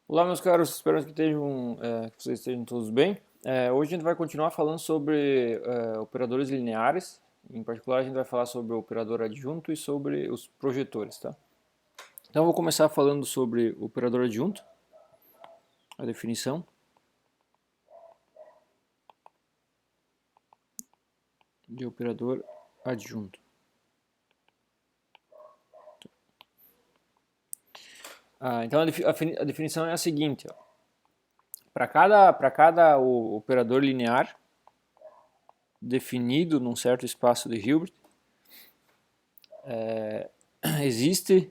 Olá, meus caros, espero que vocês estejam todos bem. Hoje a gente vai continuar falando sobre operadores lineares. Em particular, a gente vai falar sobre o operador adjunto e sobre os projetores, tá? Então, eu vou começar falando sobre o operador adjunto, a definição de operador adjunto. Então, a definição é a seguinte: para cada operador linear definido num certo espaço de Hilbert, existe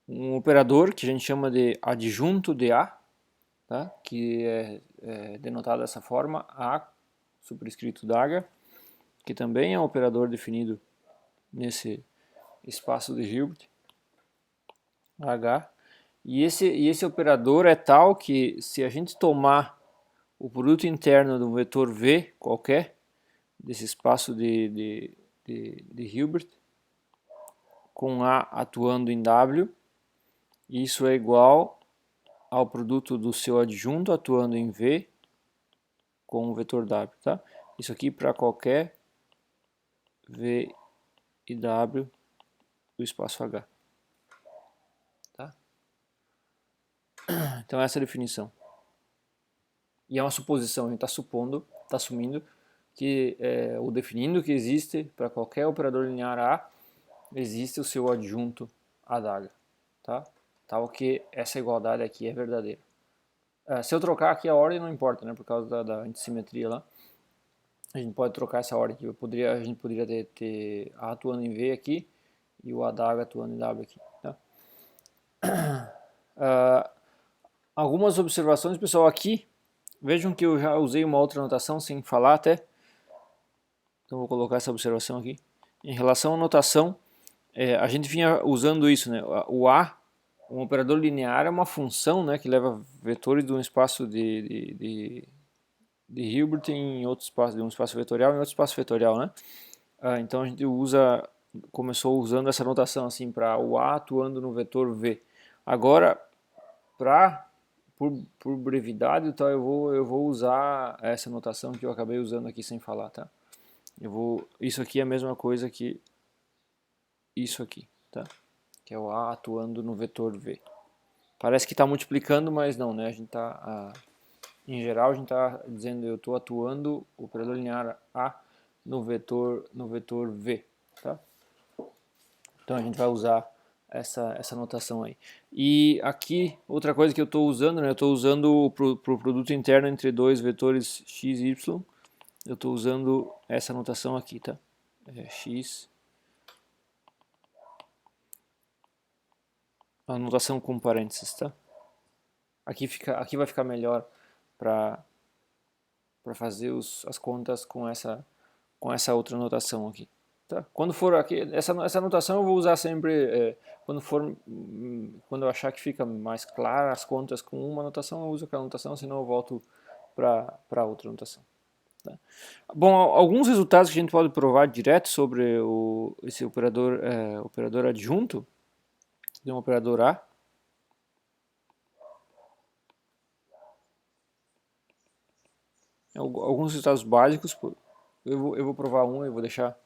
um operador que a gente chama de adjunto de A, tá? Que é denotado dessa forma, A superescrito d'H, que também é um operador definido nesse espaço de Hilbert, H. E esse operador é tal que, se a gente tomar o produto interno de um vetor V qualquer, desse espaço de Hilbert, com A atuando em W, isso é igual ao produto do seu adjunto atuando em V com o vetor W, tá? Isso aqui para qualquer V e W do espaço H, tá? Então essa é a definição. E é uma suposição, a gente está supondo, está assumindo que ou definindo que existe para qualquer operador linear A, existe o seu adjunto AH, tá? Tal que essa igualdade aqui é verdadeira. Se eu trocar aqui a ordem não importa, né? Por causa da antissimetria lá. A gente pode trocar essa ordem aqui. A gente poderia ter A atuando em V aqui e o AH atuando em W aqui, tá? Algumas observações, pessoal, aqui. Vejam que eu já usei uma outra notação sem falar até. Então vou colocar essa observação aqui. Em relação à notação, a gente vinha usando isso, né? O A, um operador linear, é uma função, né, que leva vetores de um espaço de Hilbert em outro espaço, de um espaço vetorial em outro espaço vetorial, né? Então a gente começou usando essa notação assim para o A atuando no vetor V. Agora, por brevidade, tá, eu vou usar essa notação que eu acabei usando aqui sem falar, tá? Isso aqui é a mesma coisa que isso aqui, tá? Que é o A atuando no vetor V. Parece que está multiplicando, mas não, né? Em geral, a gente está dizendo eu estou atuando o operador linear A no vetor V, tá? Então a gente vai usar essa notação aí. E aqui, outra coisa que eu estou usando, né? Eu estou usando para o produto interno entre dois vetores x e y, eu estou usando essa notação aqui, tá? X, a notação com parênteses, tá? Aqui vai ficar melhor para fazer as contas com essa outra notação aqui. Tá? Quando for aqui, essa notação eu vou usar sempre, quando eu achar que fica mais clara as contas com uma notação, eu uso aquela notação, senão eu volto para outra notação. Tá? Bom, alguns resultados que a gente pode provar direto sobre esse operador adjunto de um operador A. Alguns resultados básicos, eu vou provar um, eu vou deixar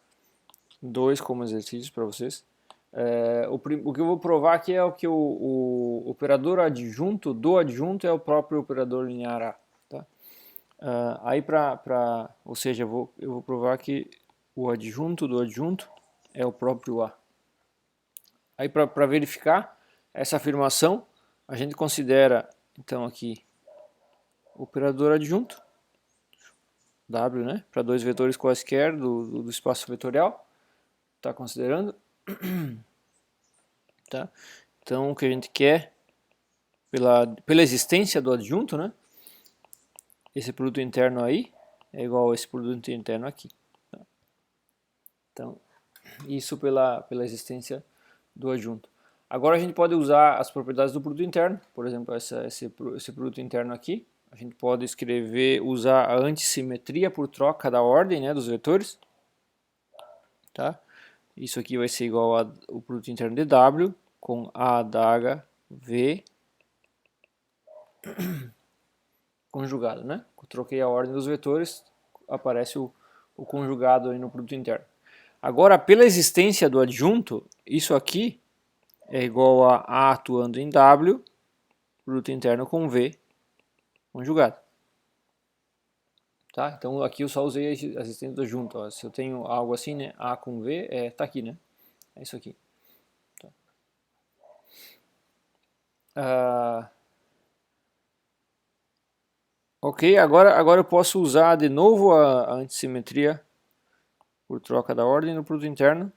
dois como exercícios para vocês. O que eu vou provar aqui é o que o operador adjunto do adjunto é o próprio operador linear A. Tá? Ou seja, eu vou provar que o adjunto do adjunto é o próprio A. Aí para verificar essa afirmação, a gente considera então aqui o operador adjunto, W, né, para dois vetores quaisquer do espaço vetorial, está considerando. Tá? Então o que a gente quer, pela existência do adjunto, né, esse produto interno aí é igual a esse produto interno aqui. Tá? Então, isso pela existência do adjunto. Agora a gente pode usar as propriedades do produto interno, por exemplo, esse produto interno aqui. A gente pode usar a antissimetria por troca da ordem, né, dos vetores. Tá? Isso aqui vai ser igual ao produto interno de W com A da H V conjugado, né? Troquei a ordem dos vetores, aparece o conjugado aí no produto interno. Agora, pela existência do adjunto, isso aqui é igual a A atuando em W, produto interno com V conjugado. Tá? Então aqui eu só usei a existência do adjunto. Ó. Se eu tenho algo assim, né? A com V, tá aqui, né? É isso aqui. Tá. Ok, agora eu posso usar de novo a antissimetria por troca da ordem no produto interno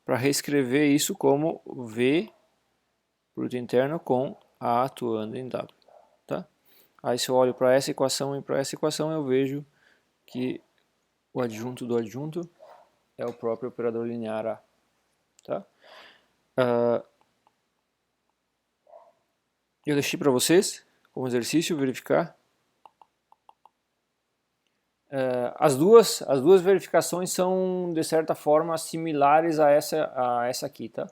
para reescrever isso como V produto interno com A atuando em W. Tá? Aí se eu olho para essa equação e para essa equação eu vejo que o adjunto do adjunto é o próprio operador linear A. Tá? Eu deixei para vocês, como exercício, verificar. As duas verificações são, de certa forma, similares a essa aqui. Tá?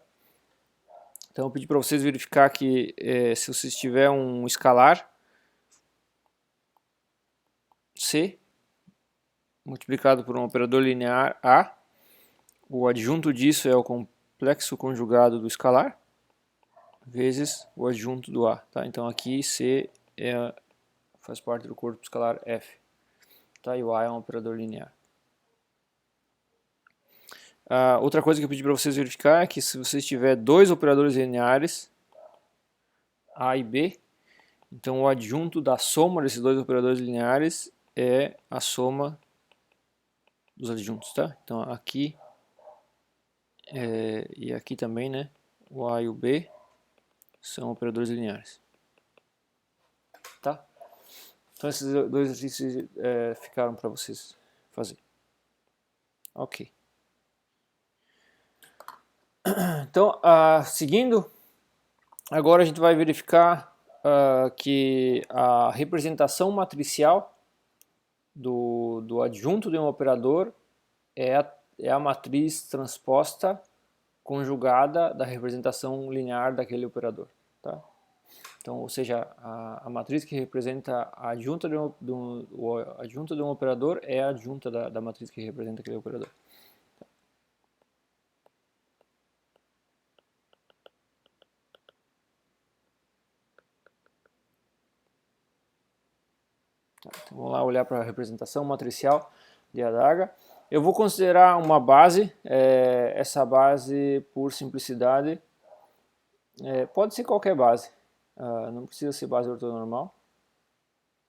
Então eu pedi para vocês verificar que se vocês tiver um escalar C multiplicado por um operador linear A, o adjunto disso é o complexo conjugado do escalar vezes o adjunto do A. Tá? Então aqui C faz parte do corpo escalar F. Tá? E o A é um operador linear. Outra coisa que eu pedi para vocês verificar é que se vocês tiver dois operadores lineares, A e B, então o adjunto da soma desses dois operadores lineares é a soma dos adjuntos. Tá? Então aqui e aqui também, né? O A e o B são operadores lineares. Tá? Então esses dois exercícios ficaram para vocês fazer. Ok. Então, seguindo, agora a gente vai verificar que a representação matricial do adjunto de um operador é a matriz transposta conjugada da representação linear daquele operador. Tá? Então, ou seja, a matriz que representa a adjunta de um operador é a adjunta da matriz que representa aquele operador. Tá, então vamos lá olhar para a representação matricial de adaga. Eu vou considerar uma base, essa base, por simplicidade, pode ser qualquer base, não precisa ser base ortonormal.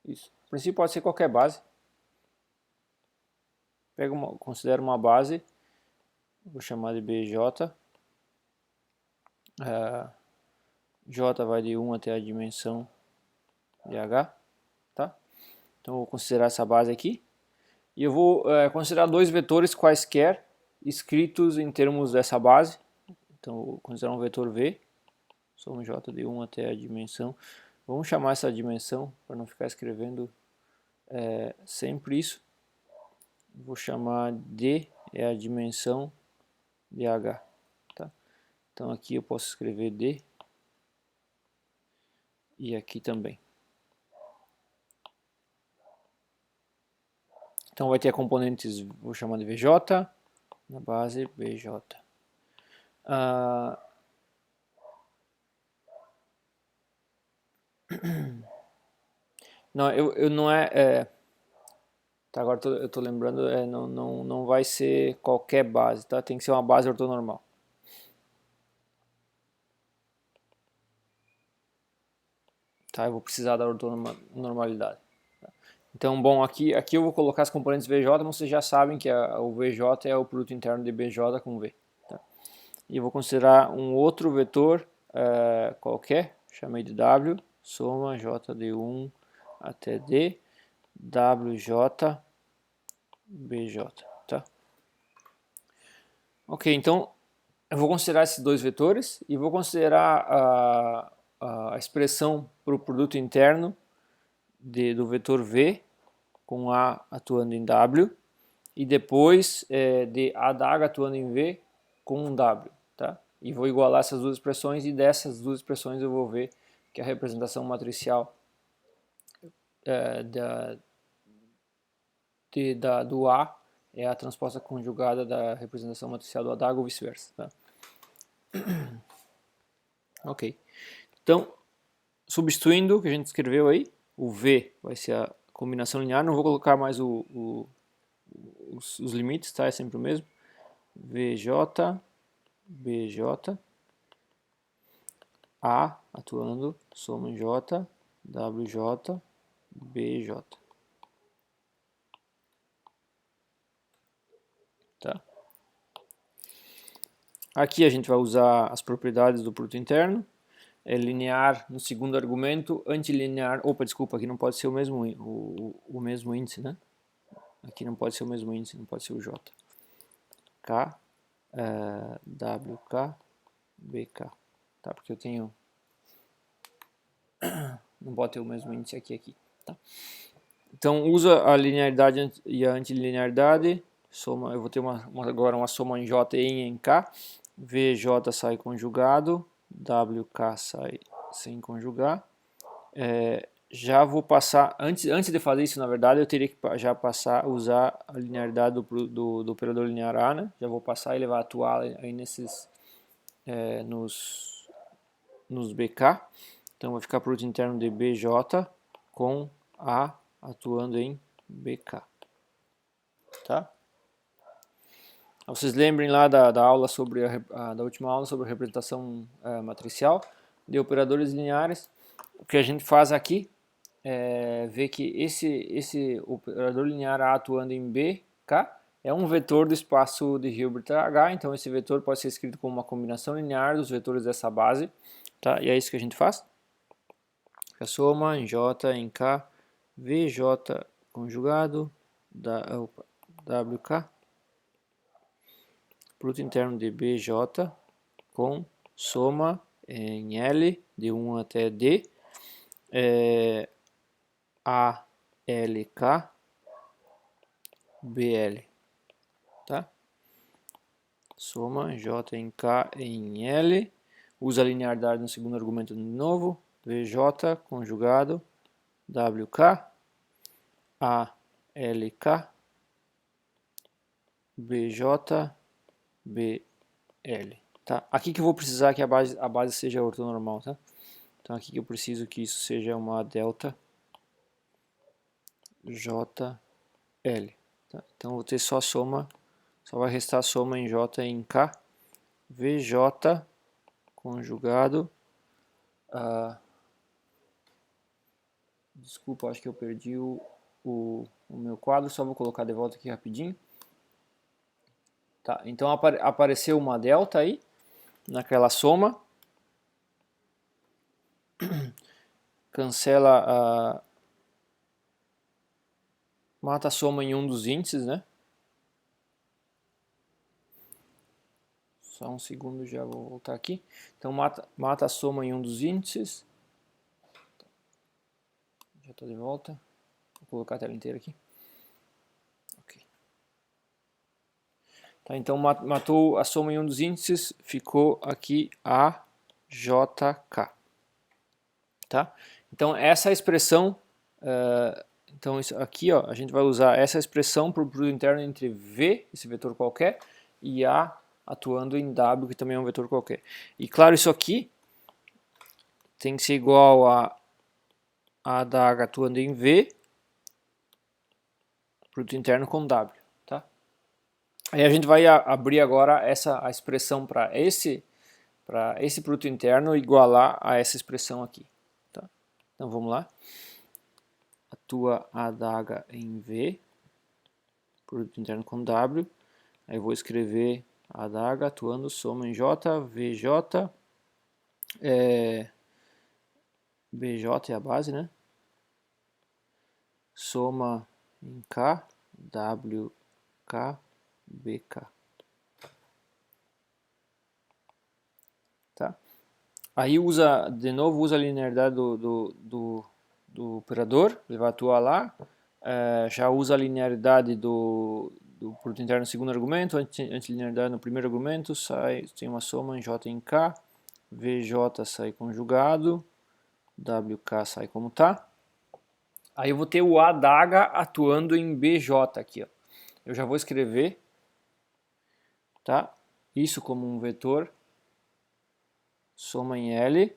Isso. No princípio pode ser qualquer base. Considero uma base, vou chamar de BJ. J vai de 1 até a dimensão de H. Tá? Então eu vou considerar essa base aqui. E eu vou considerar dois vetores quaisquer escritos em termos dessa base. Então eu vou considerar um vetor V, soma J de 1 até a dimensão. Vamos chamar essa dimensão para não ficar escrevendo sempre isso. Vou chamar D é a dimensão de H. Tá? Então aqui eu posso escrever D e aqui também. Então vai ter componentes, vou chamar de VJ, na base BJ. Não, eu não tá, agora eu tô lembrando, não vai ser qualquer base, tá? Tem que ser uma base ortonormal. Tá, eu vou precisar da ortonormalidade. Então, bom, aqui eu vou colocar as componentes VJ, mas vocês já sabem que o VJ é o produto interno de BJ com V. Tá? E eu vou considerar um outro vetor qualquer, chamei de W, soma J de 1 até D, WJ, BJ. Tá? Ok, então eu vou considerar esses dois vetores e vou considerar a expressão para o produto interno do vetor V com A atuando em W e depois de A da H atuando em V com um W. Tá? E vou igualar essas duas expressões e dessas duas expressões eu vou ver que a representação matricial do A é a transposta conjugada da representação matricial do adaga ou vice-versa. Tá? Ok. Então, substituindo o que a gente escreveu aí, o V vai ser a combinação linear, não vou colocar mais os limites, tá? É sempre o mesmo. VJ, BJ, A atuando, soma em J, WJ, BJ. Tá? Aqui a gente vai usar as propriedades do produto interno. É linear no segundo argumento, antilinear. Opa, desculpa, aqui não pode ser o mesmo índice, né? Aqui não pode ser o mesmo índice, não pode ser o J. K, WK, BK. Tá? Porque eu tenho. Não pode ter o mesmo índice aqui. Tá? Então usa a linearidade e a antilinearidade. Soma, eu vou ter agora uma soma em J e em K. VJ sai conjugado, WK sai sem conjugar. Já vou passar, antes de fazer isso, na verdade, eu teria que já passar, usar a linearidade do operador linear A, né? Já vou passar e ele vai atuar aí nos BK. Então vai ficar produto interno de BJ com A atuando em BK. Tá? Vocês lembrem lá da aula sobre da última aula sobre a representação matricial de operadores lineares. O que a gente faz aqui é ver que esse operador linear A atuando em BK é um vetor do espaço de Hilbert H, então esse vetor pode ser escrito como uma combinação linear dos vetores dessa base, tá? E é isso que a gente faz. A soma em J, em K, VJ conjugado, WK, produto interno de BJ com soma em L, de 1 até D, ALK, BL, tá? Soma J em K em L, usa a linearidade no segundo argumento de novo, VJ conjugado, WK, ALK, BJ, BL. Tá? Aqui que eu vou precisar que a base seja ortonormal, tá? Então aqui que eu preciso que isso seja uma delta JL. Tá? Então vou ter só soma, só vai restar soma em J em K, VJ conjugado. Desculpa, acho que eu perdi o meu quadro, só vou colocar de volta aqui rapidinho. Tá, então apareceu uma delta aí, naquela soma. Cancela mata a soma em um dos índices, né? Só um segundo, já vou voltar aqui. Então mata a soma em um dos índices. Já estou de volta. Vou colocar a tela inteira aqui. Ok. Tá, então matou a soma em um dos índices, ficou aqui a JK. Tá? Então essa expressão, então isso aqui, ó, a gente vai usar essa expressão para o produto interno entre V, esse vetor qualquer, e A atuando em W, que também é um vetor qualquer. E claro, isso aqui tem que ser igual a da H atuando em V, produto interno com W. Tá? Aí a gente vai abrir agora a expressão para esse produto interno igualar a essa expressão aqui. Tá? Então vamos lá. Atua a da H em V, produto interno com W. Aí eu vou escrever a da H atuando soma em J, VJ, BJ é a base, né? Soma em K, WK, BK. Tá? Aí de novo usa a linearidade do operador, ele vai atuar lá. Já usa a linearidade do produto interno no segundo argumento, antilinearidade no primeiro argumento, tem uma soma em J em K, VJ sai conjugado, WK sai como tá. Aí eu vou ter o A da H atuando em BJ aqui, ó. Eu já vou escrever, tá? Isso como um vetor soma em L,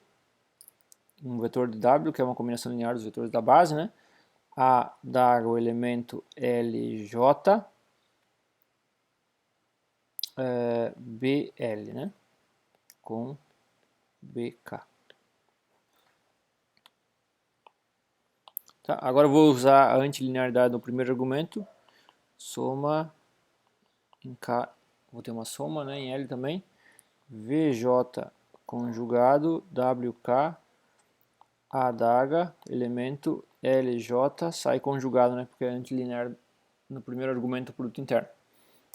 um vetor de W, que é uma combinação linear dos vetores da base, né? A da H, o elemento LJ, BL, né? Com BK. Tá? Agora eu vou usar a antilinearidade no primeiro argumento. Soma em K, vou ter uma soma, né, em L também. VJ conjugado WK A da H, elemento LJ, sai conjugado, né, porque é antilinear no primeiro argumento do produto interno.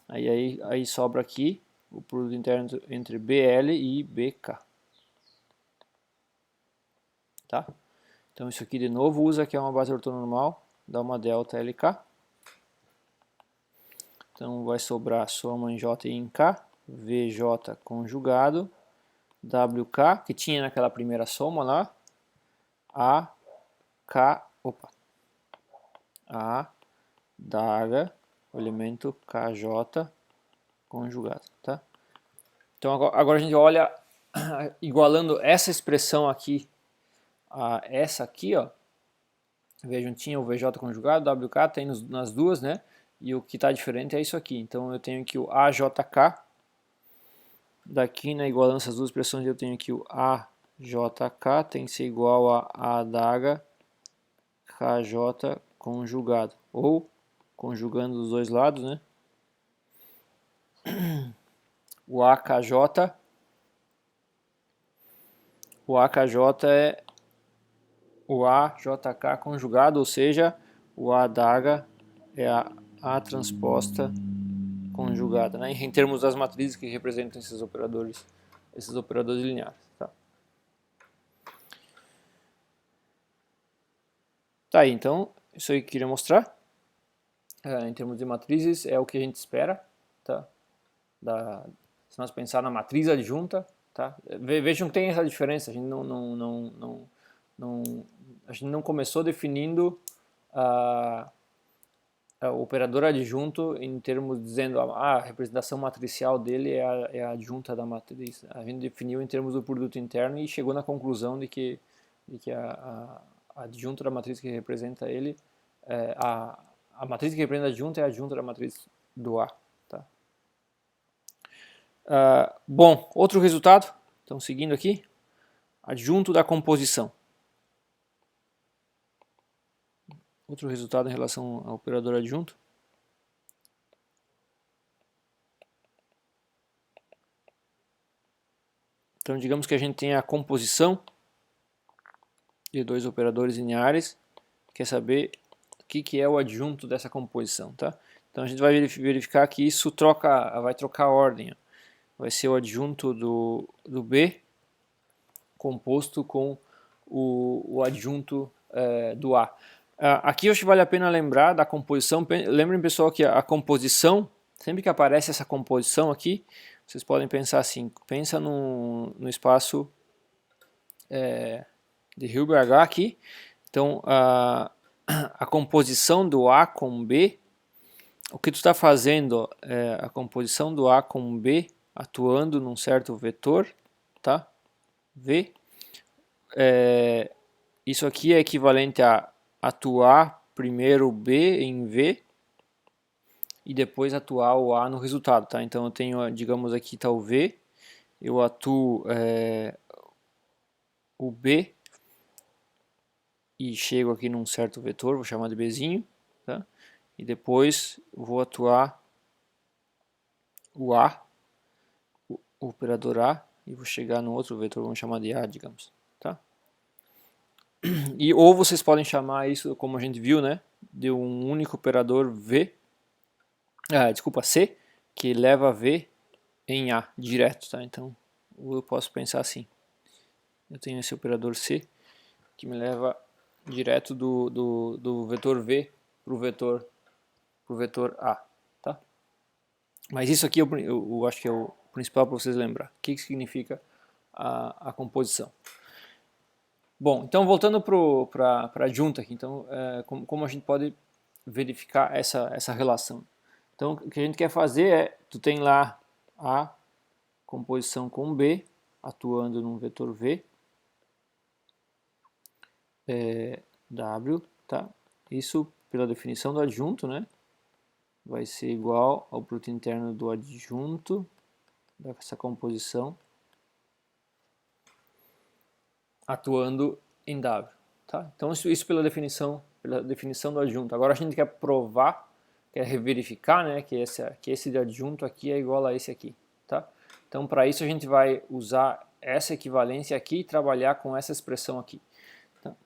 Aí sobra aqui o produto interno entre BL e BK. Tá? Então isso aqui de novo usa que é uma base ortonormal, dá uma delta LK. Então vai sobrar soma em J e em K, VJ conjugado, WK, que tinha naquela primeira soma lá, A da H, o elemento KJ conjugado, tá? Então agora a gente olha, igualando essa expressão aqui a essa aqui, ó. Vejam, tinha o VJ conjugado, WK tem nas duas, né? E o que está diferente é isso aqui. Então eu tenho aqui o AJK. Daqui na igualança das duas expressões eu tenho aqui o AJK tem que ser igual a A da H KJ conjugado. Ou conjugando dos dois lados, né? O AKJ é o AJK conjugado, ou seja, o A da H é a transposta conjugada, né? Em termos das matrizes que representam esses operadores lineares. Tá? Tá aí, então, isso aí que eu queria mostrar. Em termos de matrizes, é o que a gente espera. Tá? Se nós pensar na matriz adjunta, tá? Vejam que tem essa diferença. A gente não começou definindo o operador adjunto em termos dizendo a representação matricial dele é a adjunta da matriz. A gente definiu em termos do produto interno e chegou na conclusão de que a adjunta da matriz que representa ele, a matriz que representa a adjunta é a adjunta da matriz do A. Tá? Bom, outro resultado, então seguindo aqui, adjunto da composição. Outro resultado em relação ao operador adjunto. Então digamos que a gente tem a composição de dois operadores lineares, quer saber o que é o adjunto dessa composição, tá? Então a gente vai verificar que isso vai trocar a ordem. Vai ser o adjunto do B composto com o adjunto do A. Aqui acho que vale a pena lembrar da composição. Lembrem, pessoal, que a composição, sempre que aparece essa composição aqui, vocês podem pensar assim, pensa no espaço de Hilbert H aqui. Então, a composição do A com B, o que tu está fazendo é a composição do A com B atuando num certo vetor, tá? V. Isso aqui é equivalente a atuar primeiro B em V e depois atuar o A no resultado, tá? Então eu tenho, digamos aqui está o V, eu atuo o B e chego aqui num certo vetor, vou chamar de Bzinho, tá? E depois vou atuar o A, o operador A, e vou chegar no outro vetor, vamos chamar de A, digamos, tá? Ou vocês podem chamar isso, como a gente viu, né, de um único operador C, que leva V em A direto, tá? Então eu posso pensar assim, eu tenho esse operador C que me leva direto do vetor V para o vetor A, tá? Mas isso aqui eu acho que é o principal para vocês lembrar. O que significa a composição? Bom, então voltando para a adjunta aqui, então, como a gente pode verificar essa relação? Então, o que a gente quer fazer é, tu tem lá A composição com B, atuando num vetor V, W, tá? Isso pela definição do adjunto, né? Vai ser igual ao produto interno do adjunto dessa composição atuando em W, tá? Então isso pela definição do adjunto. Agora a gente quer provar, quer verificar, né, que esse de adjunto aqui é igual a esse aqui, tá? Então para isso a gente vai usar essa equivalência aqui e trabalhar com essa expressão aqui. Tá?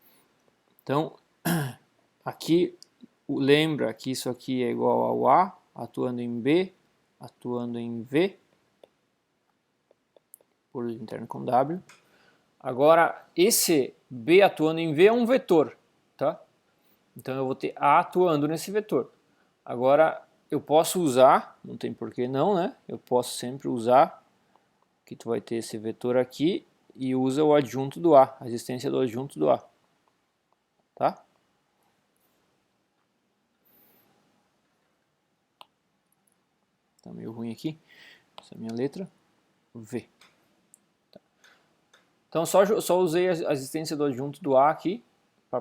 Então aqui lembra que isso aqui é igual ao A atuando em B, atuando em V, produto interno com W. Agora, esse B atuando em V é um vetor, tá? Então eu vou ter A atuando nesse vetor. Agora, eu posso usar, não tem porquê não, né? Eu posso sempre usar, que tu vai ter esse vetor aqui, e usa o adjunto do A, a existência do adjunto do A, tá? Tá meio ruim aqui, essa é a minha letra, V. Tá. Então só usei a existência do adjunto do A aqui, para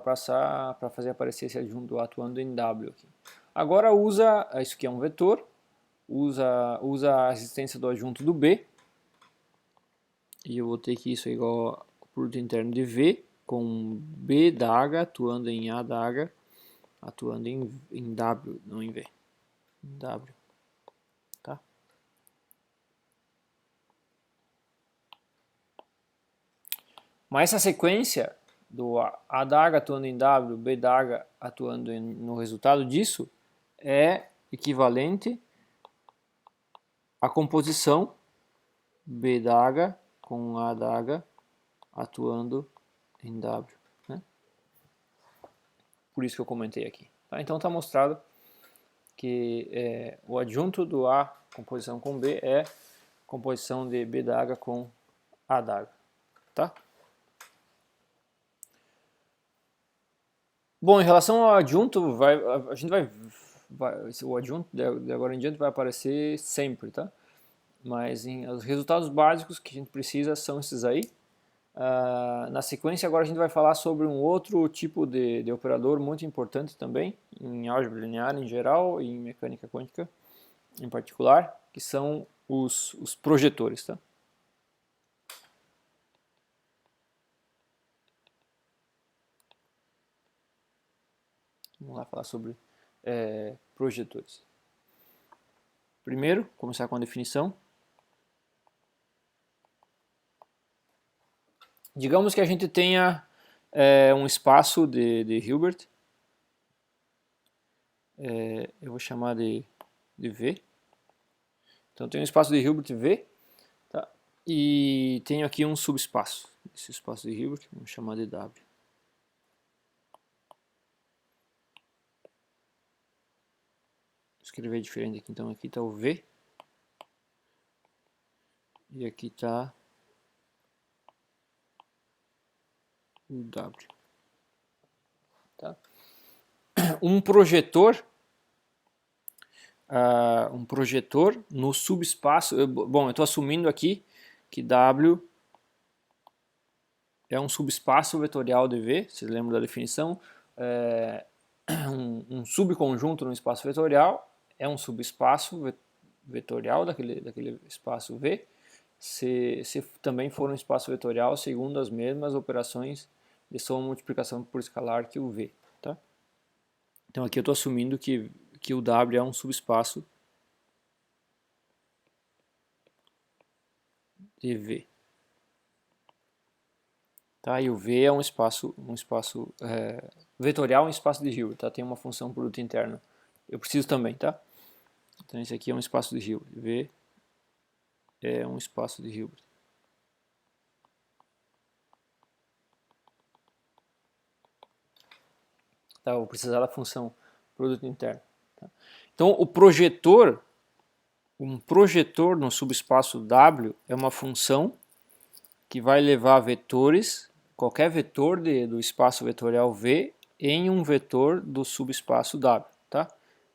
fazer aparecer esse adjunto do A atuando em W aqui. Agora usa, isso aqui é um vetor, usa a existência do adjunto do B, e eu vou ter que isso é igual ao produto interno de V, com B da H atuando em A da H, atuando em W, não em V, em W, tá? Mas essa sequência do A da H atuando em W, B da H atuando no resultado disso, é equivalente à composição B da H com A da H atuando em W, né? Por isso que eu comentei aqui. Tá? Então está mostrado que o adjunto do A, composição com B, é composição de B da H com A da H. Tá? Bom, em relação ao adjunto, a gente o adjunto de agora em diante vai aparecer sempre, tá? Mas os resultados básicos que a gente precisa são esses aí. Na sequência agora a gente vai falar sobre um outro tipo de operador muito importante também, em álgebra linear em geral e em mecânica quântica em particular, que são os projetores, tá? Vamos lá falar sobre projetores. Primeiro, começar com a definição. Digamos que a gente tenha um espaço de Hilbert, eu vou chamar de V. Então tem um espaço de Hilbert V, tá? E tenho aqui um subespaço. Esse espaço de Hilbert, vamos chamar de W. Vou escrever diferente aqui, então aqui está o V. E aqui está o W. Tá? Um projetor no subespaço, bom, eu estou assumindo aqui que W é um subespaço vetorial de V, vocês lembram da definição? Um subconjunto no espaço vetorial é um subespaço vetorial daquele espaço V, se também for um espaço vetorial segundo as mesmas operações de soma e multiplicação por escalar que o V. Tá? Então aqui eu estou assumindo que o W é um subespaço de V. Tá? E o V é um espaço vetorial em espaço de Hilbert. Tá? Tem uma função produto interno. Eu preciso também, tá? Então esse aqui é um espaço de Hilbert. V é um espaço de Hilbert. Tá? Eu vou precisar da função produto interno. Tá? Então o projetor, um projetor no subespaço W é uma função que vai levar vetores qualquer vetor do espaço vetorial V em um vetor do subespaço W, tá?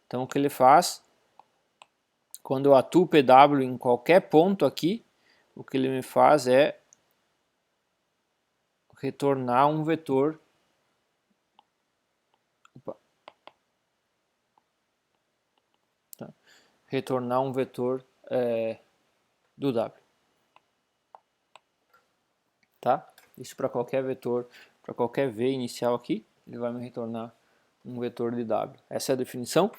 Então o que ele faz, quando eu atuo PW em qualquer ponto aqui, o que ele me faz é retornar um vetor. Opa, tá? Retornar um vetor do W. Tá? Isso para qualquer vetor, para qualquer V inicial aqui, ele vai me retornar um vetor de W. Essa é a definição.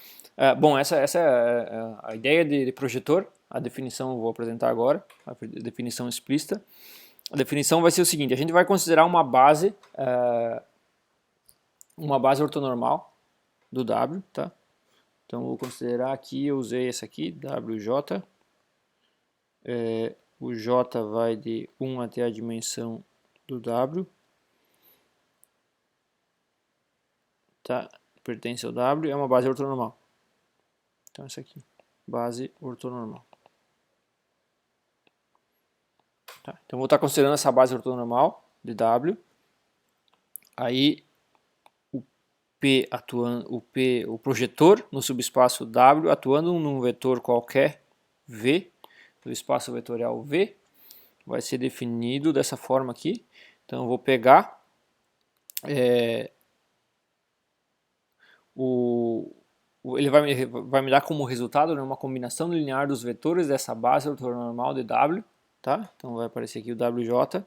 Bom, essa é a ideia de projetor. A definição eu vou apresentar agora, a definição explícita. A definição vai ser o seguinte: a gente vai considerar uma base ortonormal do W, tá? Então eu vou considerar aqui, eu usei essa aqui, WJ. O J vai de 1 até a dimensão do W. Tá? Pertence ao W, é uma base ortonormal. Então essa aqui, base ortonormal. Tá? Então vou estar considerando essa base ortonormal de W. Aí o projetor no subespaço W atuando num vetor qualquer V, do espaço vetorial V, vai ser definido dessa forma aqui. Então eu vou pegar ele vai me dar como resultado, né, uma combinação linear dos vetores dessa base ortonormal de W, tá? Então vai aparecer aqui o WJ,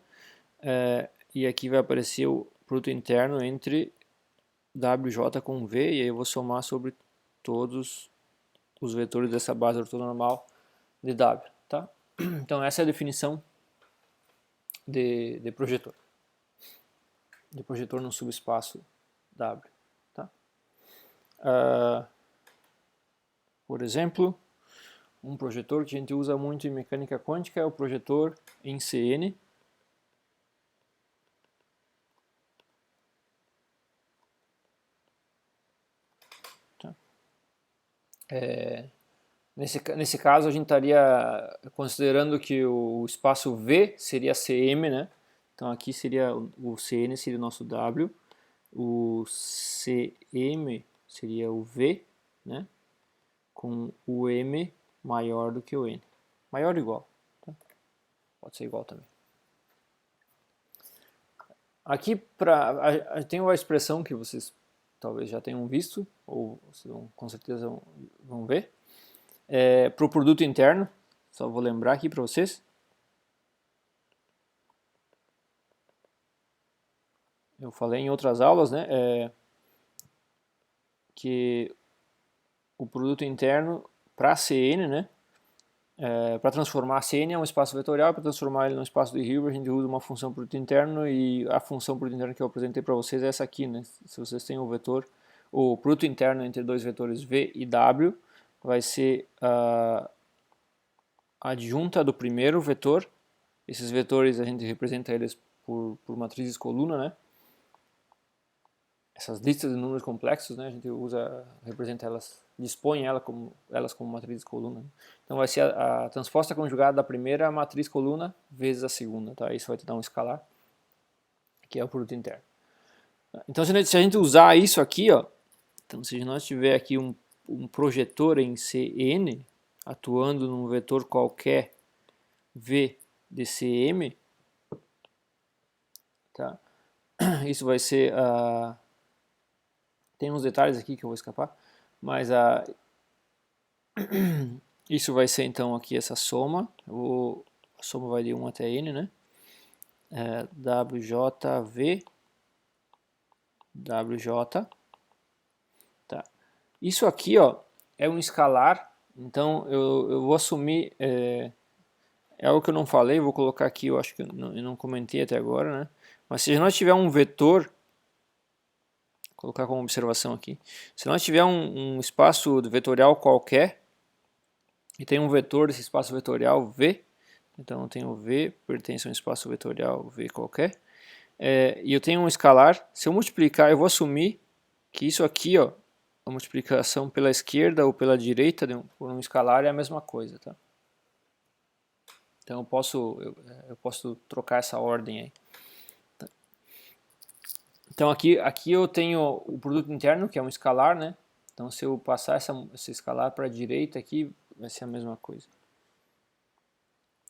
e aqui vai aparecer o produto interno entre WJ com V, e aí eu vou somar sobre todos os vetores dessa base ortonormal de W, tá? Então essa é a definição de projetor no subespaço W, tá? Por exemplo, um projetor que a gente usa muito em mecânica quântica é o projetor em CN. Tá? Nesse caso a gente estaria considerando que o espaço V seria CM, né? Então aqui seria o CN seria o nosso W, o CM seria o V, né? Com o M maior do que o N. Maior ou igual. Tá? Pode ser igual também. Aqui tem uma expressão que vocês talvez já tenham visto, ou vocês com certeza vão ver. Para o produto interno, só vou lembrar aqui para vocês. Eu falei em outras aulas, né, que o produto interno para CN, né, para transformar a CN é um espaço vetorial, para transformar ele num espaço de Hilbert a gente usa uma função produto interno, e a função produto interno que eu apresentei para vocês é essa aqui, né? Se vocês têm o produto interno entre dois vetores V e W, vai ser a adjunta do primeiro vetor. Esses vetores a gente representa eles por matrizes coluna, né? Essas listas de números complexos, né? A gente representa elas, dispõe elas como matrizes coluna. Então vai ser a transposta conjugada da primeira matriz coluna vezes a segunda, tá? Isso vai te dar um escalar, que é o produto interno. Então se a gente usar isso aqui, ó, então se nós tiver aqui um projetor em Cn atuando num vetor qualquer V de Cm, tá? Isso vai ser tem uns detalhes aqui que eu vou escapar, mas isso vai ser então aqui essa soma. A soma vai de 1 até n, né? WJV WJ, tá? Isso aqui, ó, é um escalar, então eu vou assumir, é algo que eu não falei, vou colocar aqui, eu acho que eu não comentei até agora, né? Mas se nós tiver um vetor, vou colocar como observação aqui, se nós tiver um espaço vetorial qualquer, e tem um vetor desse espaço vetorial V, então eu tenho V, pertence a um espaço vetorial V qualquer, e eu tenho um escalar, se eu multiplicar, eu vou assumir que isso aqui, ó, a multiplicação pela esquerda ou pela direita por um escalar é a mesma coisa, tá? Então eu posso trocar essa ordem aí. Tá? Então aqui eu tenho o produto interno, que é um escalar, né? Então se eu passar esse escalar para a direita aqui, vai ser a mesma coisa.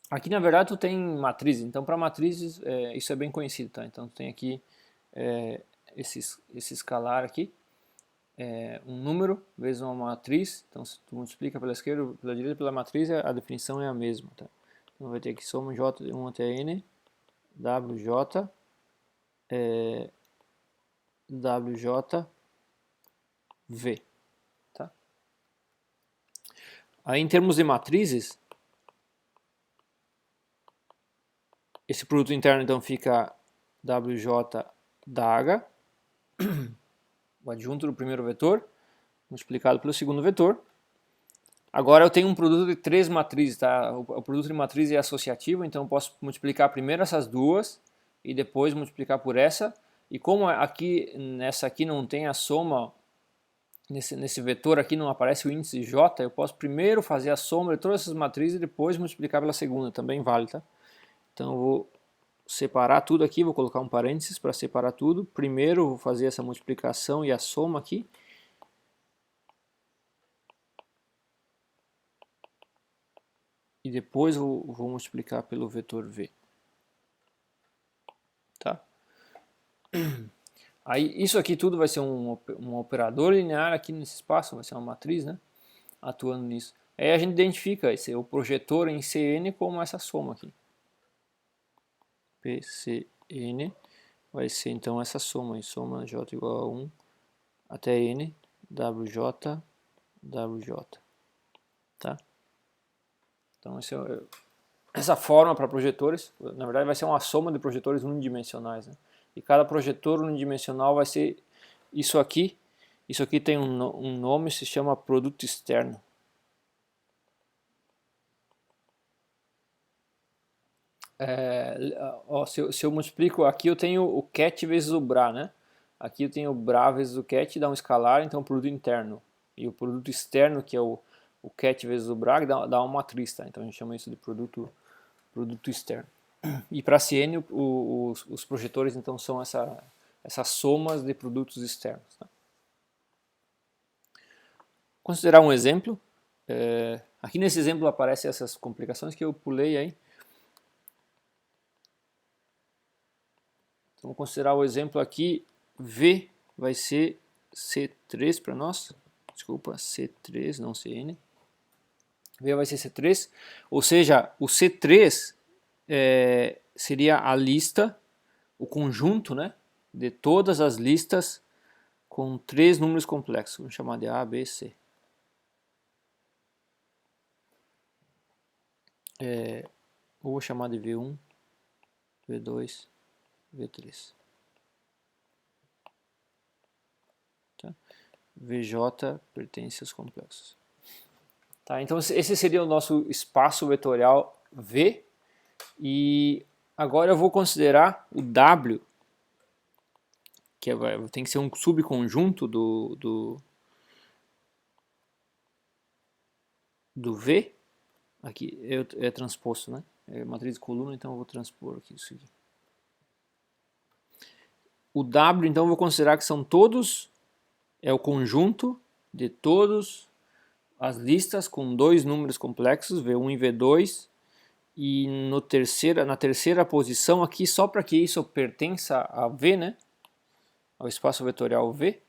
Aqui na verdade tu tem matrizes, então para matrizes isso é bem conhecido, tá? Então tu tem aqui esse escalar aqui, um número vezes uma matriz, então se tu multiplica pela esquerda, pela direita, pela matriz, a definição é a mesma, tá? Então vai ter aqui soma j de 1 até n, wj, wj, v, tá? Aí em termos de matrizes, esse produto interno então fica wj da H, o adjunto do primeiro vetor, multiplicado pelo segundo vetor. Agora eu tenho um produto de 3 matrizes, tá? O produto de matriz é associativo, então eu posso multiplicar primeiro essas duas e depois multiplicar por essa. E como aqui nessa aqui não tem a soma, nesse vetor aqui não aparece o índice j, eu posso primeiro fazer a soma de todas essas matrizes e depois multiplicar pela segunda, também vale, tá? Então eu vou separar tudo aqui, vou colocar um parênteses para separar tudo. Primeiro vou fazer essa multiplicação e a soma aqui. E depois vou multiplicar pelo vetor v. Tá? Aí isso aqui tudo vai ser um operador linear aqui nesse espaço, vai ser uma matriz, né? Atuando nisso. Aí a gente identifica o projetor em Cn como essa soma aqui. PCN vai ser então essa soma, soma j igual a 1 até n, wj, wj. Tá? Então essa forma para projetores, na verdade vai ser uma soma de projetores unidimensionais, né? E cada projetor unidimensional vai ser isso aqui. Isso aqui tem um nome, se chama produto externo. Se eu multiplico aqui, eu tenho o ket vezes o bra, né? Aqui eu tenho o bra vezes o ket, dá um escalar, então produto interno. E o produto externo, que é o ket vezes o bra, dá uma matriz, tá? Então a gente chama isso de produto externo. E para Cn, os projetores então são essas somas de produtos externos. Tá? Considerar um exemplo. Aqui nesse exemplo aparecem essas complicações que eu pulei aí. Então, vamos considerar o exemplo aqui. V vai ser C3 para nós. Desculpa, C3, não Cn. V vai ser C3. Ou seja, o C3 seria a lista, o conjunto, né, de todas as listas com 3 números complexos. Vamos chamar de A, B, C. Vou chamar de V1, V2, V3. Tá? VJ pertence aos complexos. Tá, então esse seria o nosso espaço vetorial V. E agora eu vou considerar o W, que tem que ser um subconjunto do V. Aqui é transposto, né? É matriz de coluna, então eu vou transpor aqui isso aqui. O W, então, eu vou considerar que são todos, é o conjunto de todas as listas com 2 números complexos, V1 e V2, e na terceira posição aqui, só para que isso pertença a V, né? Ao espaço vetorial V,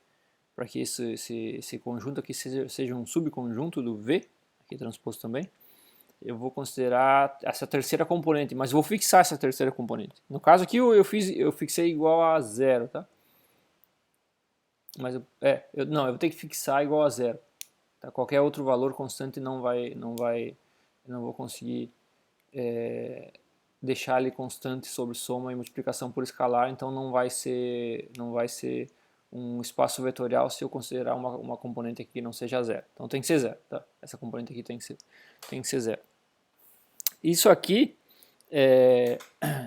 para que esse conjunto aqui seja um subconjunto do V, aqui transposto também. Eu vou considerar essa terceira componente, mas vou fixar essa terceira componente. No caso aqui eu fixei igual a 0, tá? Mas eu vou ter que fixar igual a 0. Tá? Qualquer outro valor constante não vou conseguir deixar ele constante sobre soma e multiplicação por escalar, então não vai ser um espaço vetorial se eu considerar uma componente aqui que não seja 0. Então tem que ser 0, tá? Essa componente aqui tem que ser 0. Isso aqui,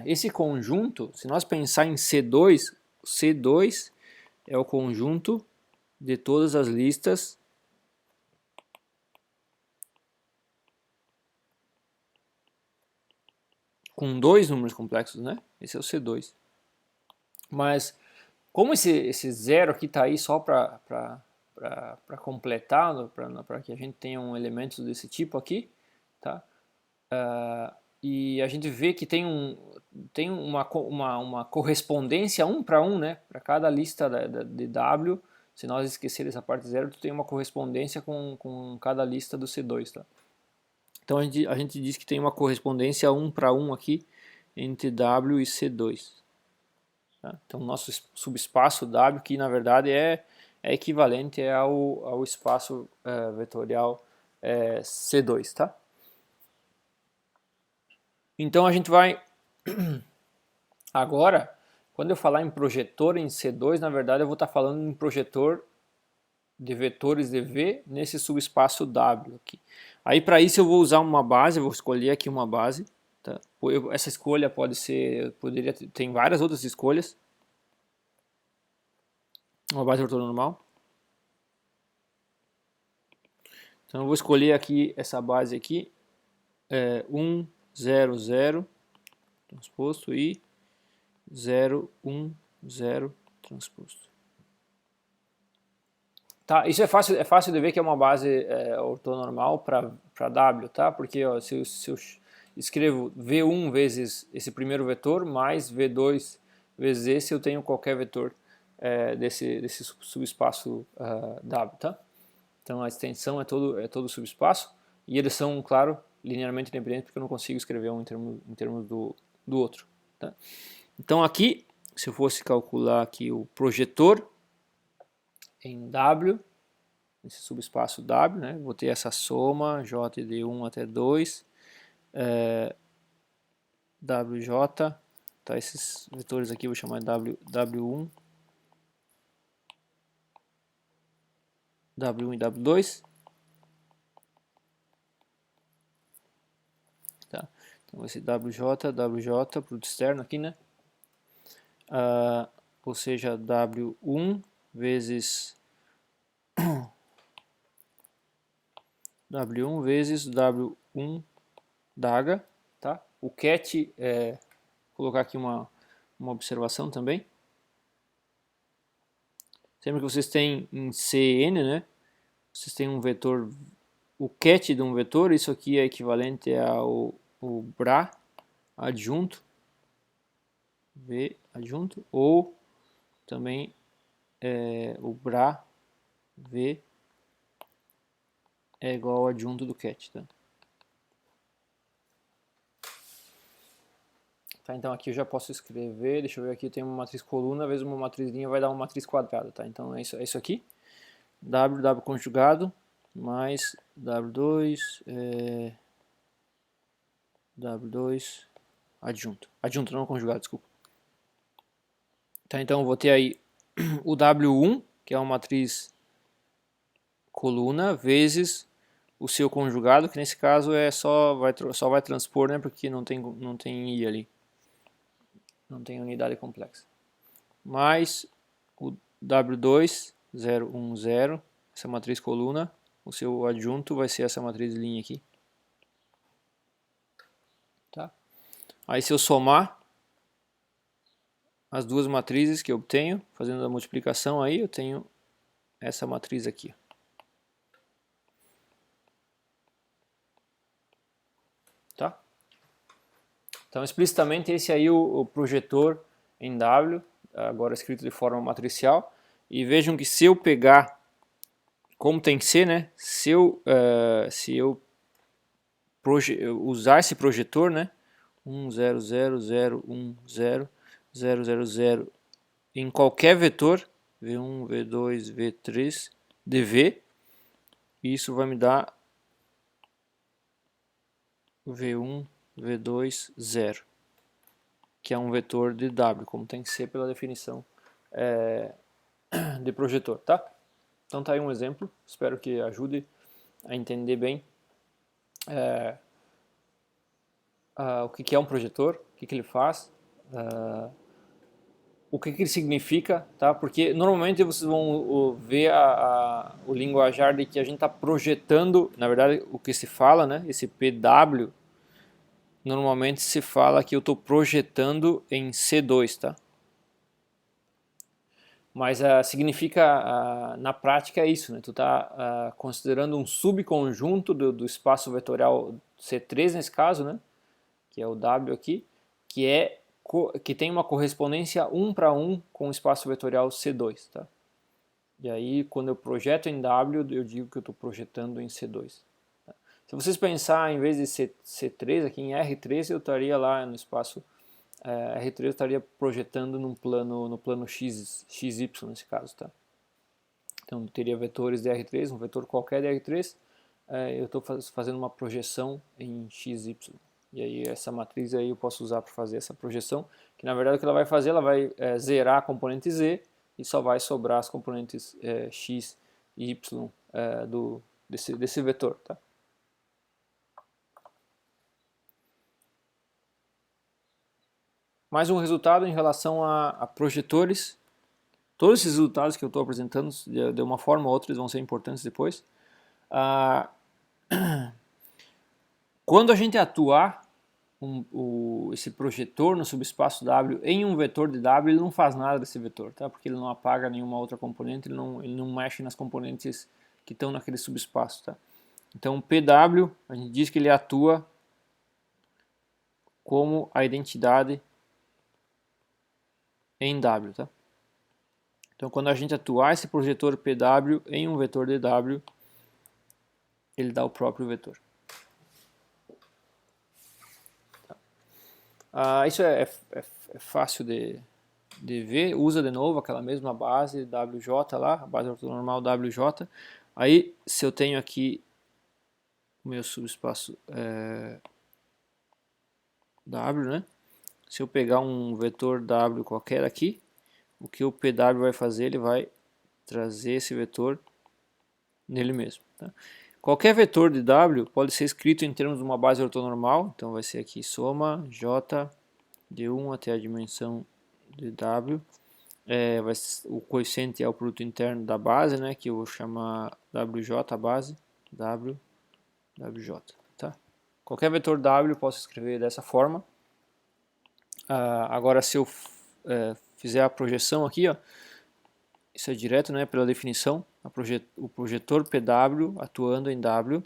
esse conjunto, se nós pensar em C2, C2 é o conjunto de todas as listas com 2 números complexos, né? Esse é o C2. Mas Como esse zero aqui está aí só para completar, para que a gente tenha um elemento desse tipo aqui, tá? E a gente vê que tem uma correspondência 1 para 1, né? Para cada lista de W, se nós esquecer essa parte zero, tu tem uma correspondência com cada lista do C2, tá? Então a gente diz que tem uma correspondência 1 para 1 aqui entre W e C2. Tá? Então nosso subespaço W, que na verdade é equivalente ao espaço vetorial C2, tá? Então a gente vai agora, quando eu falar em projetor em C2, na verdade eu vou estar falando em projetor de vetores de V nesse subespaço W aqui. Aí para isso eu vou usar uma base, eu vou escolher aqui uma base, tá? Essa escolha pode ser, tem várias outras escolhas. Uma base ortonormal. Então eu vou escolher aqui essa base aqui, 1, 0, 0 transposto e 0, 1, 0 transposto. Tá, isso é fácil de ver que é uma base ortonormal para W, tá? Porque ó, se eu escrevo V1 vezes esse primeiro vetor mais V2 vezes esse, eu tenho qualquer vetor desse subespaço W, tá? Então a extensão é todo subespaço e eles são, claro, linearmente independentes porque eu não consigo escrever um em termos do outro, tá? Então aqui, se eu fosse calcular aqui o projetor em W, esse subespaço W, né? Vou ter essa soma J de 1 até 2, WJ, tá? Esses vetores aqui eu vou chamar de W1, W1 e W2. Tá? Então esse WJ, produto externo aqui, né? Ou seja, W1 vezes W1 vezes W1 daga, tá? O cat, colocar aqui uma observação também. Sempre que vocês têm em Cn, né? Vocês têm um vetor, o cat de um vetor, isso aqui é equivalente ao bra adjunto, V adjunto, ou também o bra V é igual ao adjunto do cat, tá? Tá, então aqui eu já posso escrever, deixa eu ver aqui, tem uma matriz coluna vezes uma matriz linha vai dar uma matriz quadrada, tá? Então é isso aqui, W conjugado mais W2 W2 adjunto não conjugado, desculpa. Tá, então eu vou ter aí o W1, que é uma matriz coluna, vezes o seu conjugado, que nesse caso só vai transpor, né, porque não tem I ali. Não tem unidade complexa. Mais o W2, 0, 1, 0, essa matriz coluna, o seu adjunto vai ser essa matriz linha aqui. Tá? Aí se eu somar as duas matrizes que eu obtenho, fazendo a multiplicação aí, eu tenho essa matriz aqui. Tá? Então explicitamente esse aí é o projetor em W, agora escrito de forma matricial, e vejam que se eu pegar, como tem que ser, né? Se eu usar esse projetor, né? 1, 0, 0, 0, 1, 0, 0, 0, 0, em qualquer vetor, V1, V2, V3, dV, isso vai me dar V1, V2, 0, que é um vetor de W, como tem que ser pela definição de projetor, tá? Então tá aí um exemplo, espero que ajude a entender bem o que é um projetor, o que ele faz, o que ele significa, tá? Porque normalmente vocês vão ver o linguajar de que a gente está projetando, na verdade o que se fala, né? Esse PW, normalmente se fala que eu estou projetando em C2, tá? Mas significa, na prática é isso, né? Tu está considerando um subconjunto do espaço vetorial C3 nesse caso, né? Que é o W aqui, que tem uma correspondência 1 para 1 com o espaço vetorial C2, tá? E aí, quando eu projeto em W, eu digo que eu estou projetando em C2. Tá? Se vocês pensarem, em vez de C3, aqui em R3, eu estaria lá no espaço R3, eu estaria projetando no plano XY nesse caso, tá? Então, eu teria vetores de R3, um vetor qualquer de R3, eu estou fazendo uma projeção em XY. E aí essa matriz aí eu posso usar para fazer essa projeção, que na verdade o que ela vai fazer, ela vai zerar a componente Z e só vai sobrar as componentes X e Y desse vetor, tá? Mais um resultado em relação a projetores. Todos esses resultados que eu estou apresentando, de uma forma ou outra, eles vão ser importantes depois. Quando a gente atuar esse projetor no subespaço W em um vetor de W, ele não faz nada desse vetor, tá? Porque ele não apaga nenhuma outra componente, ele não mexe nas componentes que estão naquele subespaço, tá? Então, PW, a gente diz que ele atua como a identidade em W, tá? Então, quando a gente atuar esse projetor PW em um vetor de W, ele dá o próprio vetor. Isso é fácil de ver. Usa de novo aquela mesma base WJ lá, a base ortonormal WJ. Aí, se eu tenho aqui o meu subespaço W, né? Se eu pegar um vetor W qualquer aqui, o que o PW vai fazer? Ele vai trazer esse vetor nele mesmo. Tá? Qualquer vetor de W pode ser escrito em termos de uma base ortonormal, então vai ser aqui soma J de 1 até a dimensão de W. O coeficiente é o produto interno da base, né, que eu vou chamar WJ base, WJ. Tá? Qualquer vetor W eu posso escrever dessa forma. Agora, se eu fizer a projeção aqui, ó, isso é direto, né, pela definição, o projetor PW atuando em W,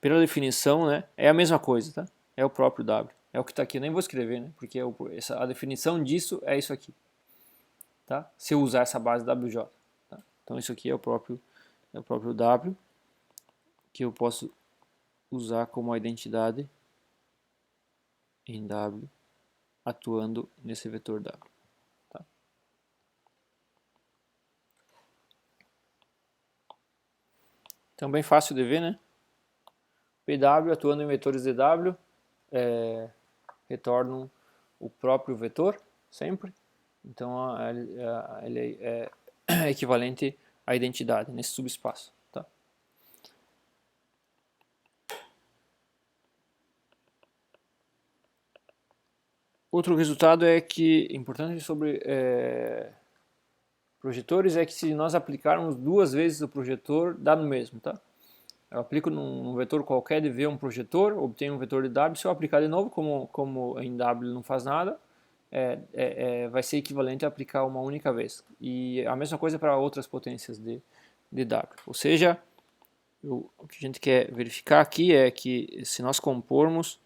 pela definição, né, é a mesma coisa, tá? É o próprio W, é o que está aqui, eu nem vou escrever, né, porque a definição disso é isso aqui, tá? Se eu usar essa base WJ, tá? Então isso aqui é o próprio W, que eu posso usar como a identidade em W, atuando nesse vetor W. Tá? Então bem fácil de ver, né? PW atuando em vetores de W retornam o próprio vetor, sempre. Então ele é equivalente à identidade nesse subespaço. Tá? Outro resultado importante sobre projetores é que se nós aplicarmos duas vezes o projetor, dá no mesmo, tá? Eu aplico num vetor qualquer de V um projetor, obtenho um vetor de W, se eu aplicar de novo, como em W não faz nada, vai ser equivalente a aplicar uma única vez. E a mesma coisa para outras potências de W. Ou seja, o que a gente quer verificar aqui é que se nós compormos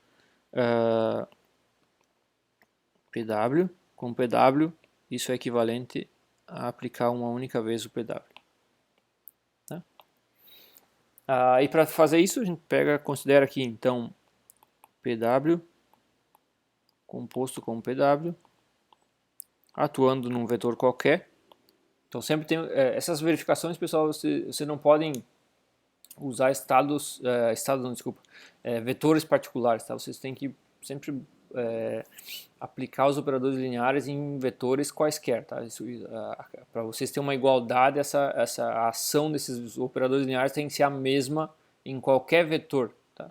PW com PW, isso é equivalente a aplicar uma única vez o PW. Tá? E para fazer isso, a gente considera aqui então PW composto com PW atuando num vetor qualquer. Então sempre tem essas verificações, pessoal, você não podem usar vetores particulares, tá? Vocês têm que sempre aplicar os operadores lineares em vetores quaisquer, tá? Para vocês terem uma igualdade, essa ação desses operadores lineares tem que ser a mesma em qualquer vetor, tá?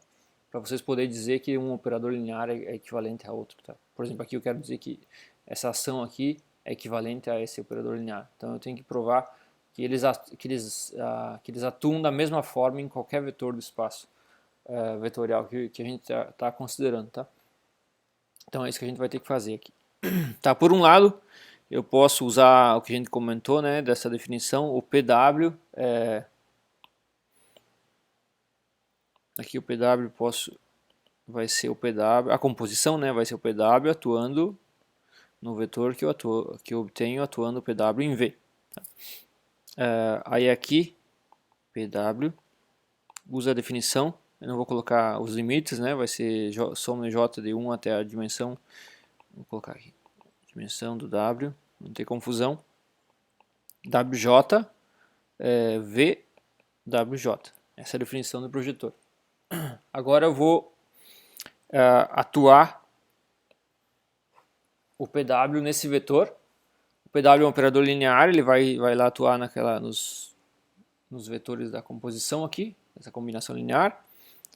Para vocês poderem dizer que um operador linear é equivalente a outro, tá? Por exemplo, aqui eu quero dizer que essa ação aqui é equivalente a esse operador linear. Então eu tenho que provar que eles atuam da mesma forma em qualquer vetor do espaço vetorial que a gente está considerando, tá? Então é isso que a gente vai ter que fazer aqui. Tá, por um lado, eu posso usar o que a gente comentou, né, dessa definição, o PW, aqui o PW vai ser o PW, a composição, né, vai ser o PW atuando no vetor que eu obtenho atuando o PW em V. Tá? Aí aqui, PW, usa a definição, eu não vou colocar os limites, né, vai ser soma J de 1 até a dimensão, vou colocar aqui, dimensão do W, não ter confusão, WJ, VWJ, essa é a definição do projetor. Agora eu vou atuar o PW nesse vetor. O PW é um operador linear, ele vai lá atuar nos vetores da composição aqui, essa combinação linear.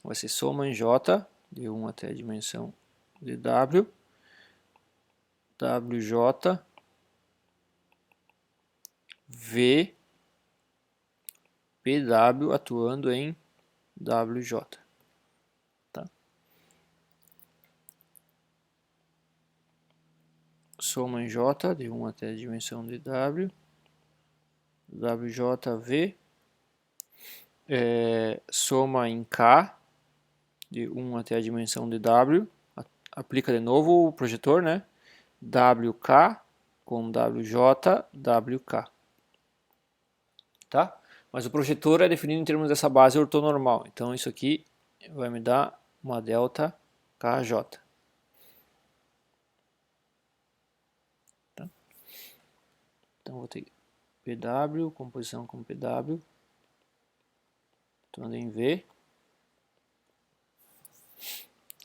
Vai ser soma em J, de 1 até a dimensão de W, WJ, V, PW atuando em WJ. Tá? Soma em J, de 1 até a dimensão de W, WJV, soma em K, de 1 até a dimensão de W, aplica de novo o projetor, né? WK com WJ, WK. Tá? Mas o projetor é definido em termos dessa base ortonormal, então isso aqui vai me dar uma delta KJ. Tá? Então vou ter PW, composição com PW, atuando em V.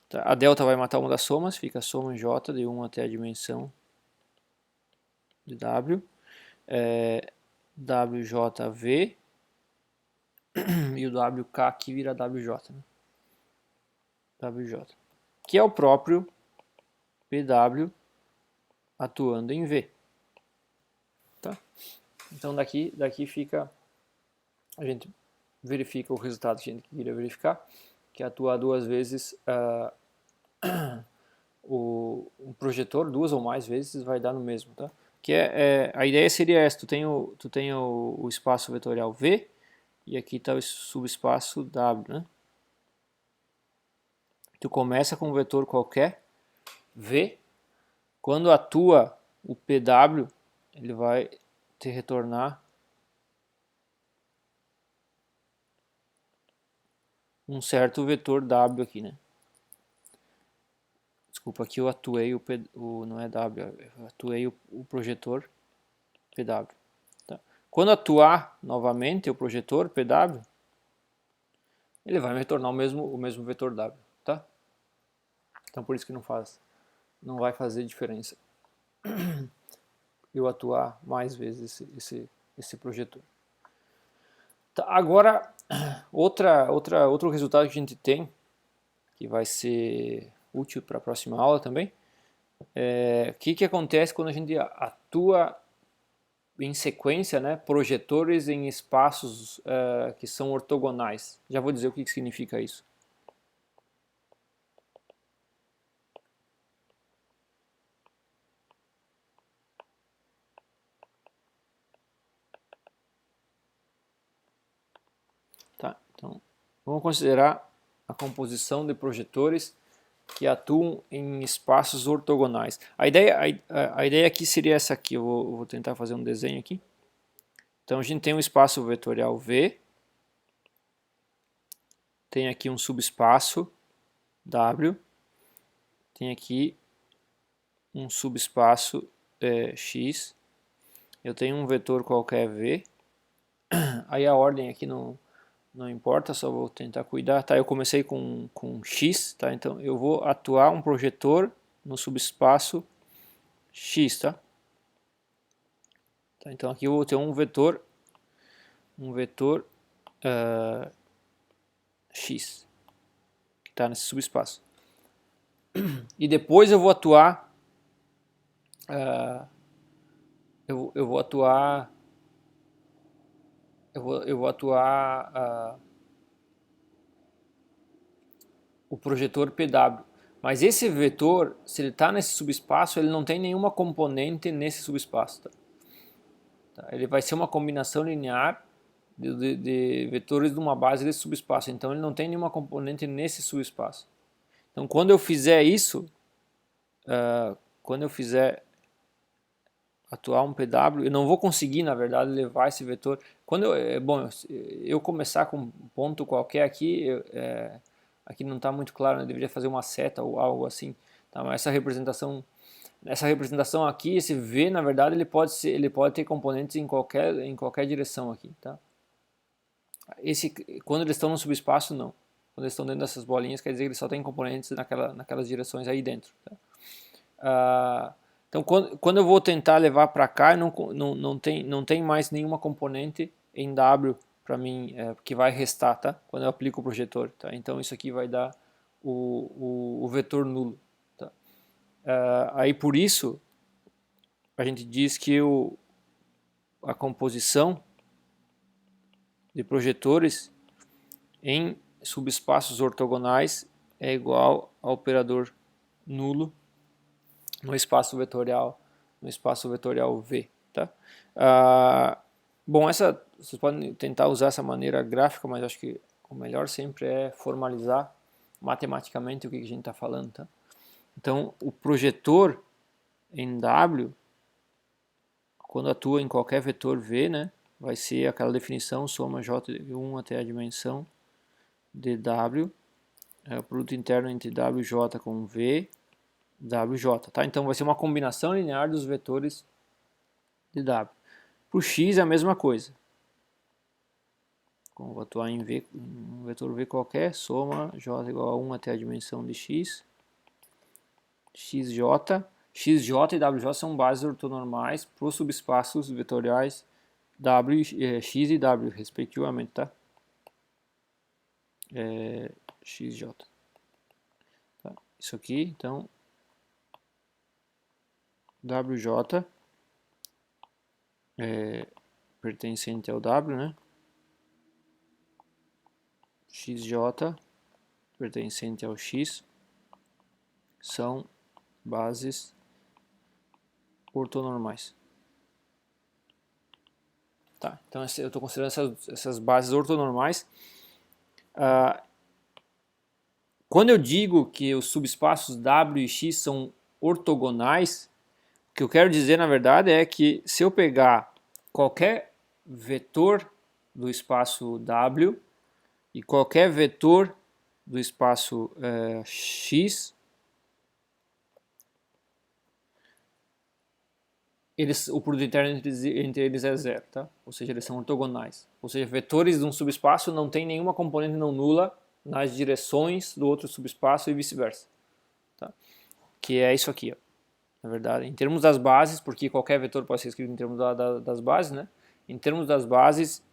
Tá? A delta vai matar uma das somas, fica a soma em J de 1 até a dimensão de W, WJV, e o WK aqui vira WJ, né? WJ, que é o próprio PW atuando em V. Tá? Então daqui fica, a gente verifica o resultado que a gente queria verificar, que é atuar duas vezes o projetor, duas ou mais vezes, vai dar no mesmo. Tá? Que a ideia seria essa, tu tem o espaço vetorial V, e aqui está o subespaço W. Né? Tu começa com um vetor qualquer, V, quando atua o PW, ele vai te retornar um certo vetor W aqui, né? Desculpa, aqui eu atuei não é W, eu atuei o projetor PW. Tá? Quando atuar novamente o projetor PW, ele vai me retornar o mesmo vetor W, tá? Então por isso que não vai fazer diferença eu atuar mais vezes esse projetor. Tá, agora, outro resultado que a gente tem, que vai ser útil para a próxima aula também, o que acontece quando a gente atua em sequência, né, projetores em espaços que são ortogonais. Já vou dizer o que significa isso. Tá, então, vamos considerar a composição de projetores que atuam em espaços ortogonais. A ideia aqui seria essa aqui, eu vou tentar fazer um desenho aqui. Então a gente tem um espaço vetorial V, tem aqui um subespaço W, tem aqui um subespaço X, eu tenho um vetor qualquer V, aí a ordem aqui não importa, só vou tentar cuidar. Tá, eu comecei com X, tá? Então eu vou atuar um projetor no subespaço X, tá? Então aqui eu vou ter um vetor X, que está nesse subespaço. E depois eu vou atuar eu vou atuar o projetor PW. Mas esse vetor, se ele está nesse subespaço, ele não tem nenhuma componente nesse subespaço. Tá? Ele vai ser uma combinação linear de vetores de uma base desse subespaço. Então ele não tem nenhuma componente nesse subespaço. Então quando eu fizer isso, quando eu fizer atuar um PW, eu não vou conseguir, na verdade, levar esse vetor. Quando eu começar com um ponto qualquer aqui, aqui não está muito claro, né? Eu deveria fazer uma seta ou algo assim. Tá? Mas essa representação aqui, esse V, na verdade, ele pode ter componentes em qualquer direção aqui, tá? Quando eles estão no subespaço, não. Quando eles estão dentro dessas bolinhas, quer dizer que eles só têm componentes naquelas direções aí dentro. Tá? Então, quando eu vou tentar levar para cá, não tem mais nenhuma componente em W para mim que vai restar, tá? Quando eu aplico o projetor, tá? Então isso aqui vai dar o vetor nulo. Tá? Aí por isso a gente diz que a composição de projetores em subespaços ortogonais é igual ao operador nulo no espaço vetorial V, tá? Bom, vocês podem tentar usar essa maneira gráfica, mas acho que o melhor sempre é formalizar matematicamente o que a gente está falando, tá? Então, o projetor em W, quando atua em qualquer vetor V, né, vai ser aquela definição, soma J de 1 até a dimensão de W, o produto interno entre WJ com V, WJ, tá? Então vai ser uma combinação linear dos vetores de W. Para o X é a mesma coisa. Como vou atuar em V, um vetor V qualquer, soma J igual a 1 até a dimensão de X, XJ, XJ e WJ são bases ortonormais para os subespaços vetoriais X e W, respectivamente, tá? XJ. Tá? Isso aqui, então, WJ pertencente ao W, né? XJ pertencente ao X são bases ortonormais. Tá, então eu estou considerando essas bases ortonormais. Quando eu digo que os subespaços W e X são ortogonais, o que eu quero dizer na verdade é que se eu pegar qualquer vetor do espaço W e qualquer vetor do espaço X, o produto interno entre eles é zero, tá? Ou seja, eles são ortogonais. Ou seja, vetores de um subespaço não tem nenhuma componente não nula nas direções do outro subespaço e vice-versa. Tá? Que é isso aqui, ó. Na verdade, em termos das bases, porque qualquer vetor pode ser escrito em termos das bases, né? Em termos das bases,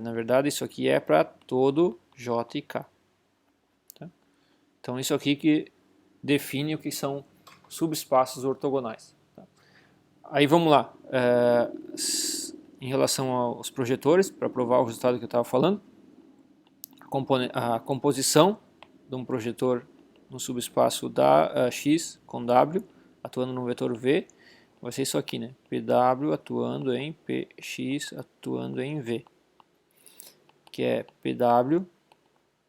na verdade, isso aqui é para todo J e K. Tá? Então, isso aqui que define o que são subespaços ortogonais. Tá? Aí vamos lá. Em relação aos projetores, para provar o resultado que eu estava falando, a composição de um projetor no subespaço da X com W, atuando no vetor V, vai ser isso aqui, né? PW atuando em PX atuando em V, que é PW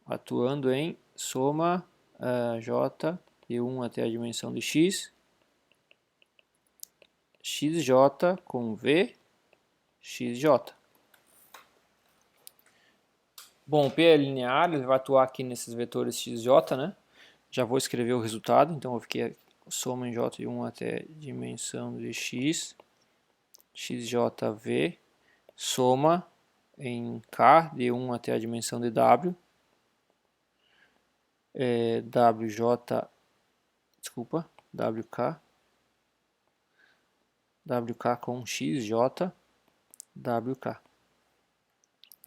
atuando em soma J de 1 até a dimensão de X, XJ com V, XJ. Bom, o P é linear, ele vai atuar aqui nesses vetores XJ, né? Já vou escrever o resultado, então eu fiquei soma em J de 1 até dimensão de X, XJV, soma em K de 1 até a dimensão de W, WK com XJ, WK.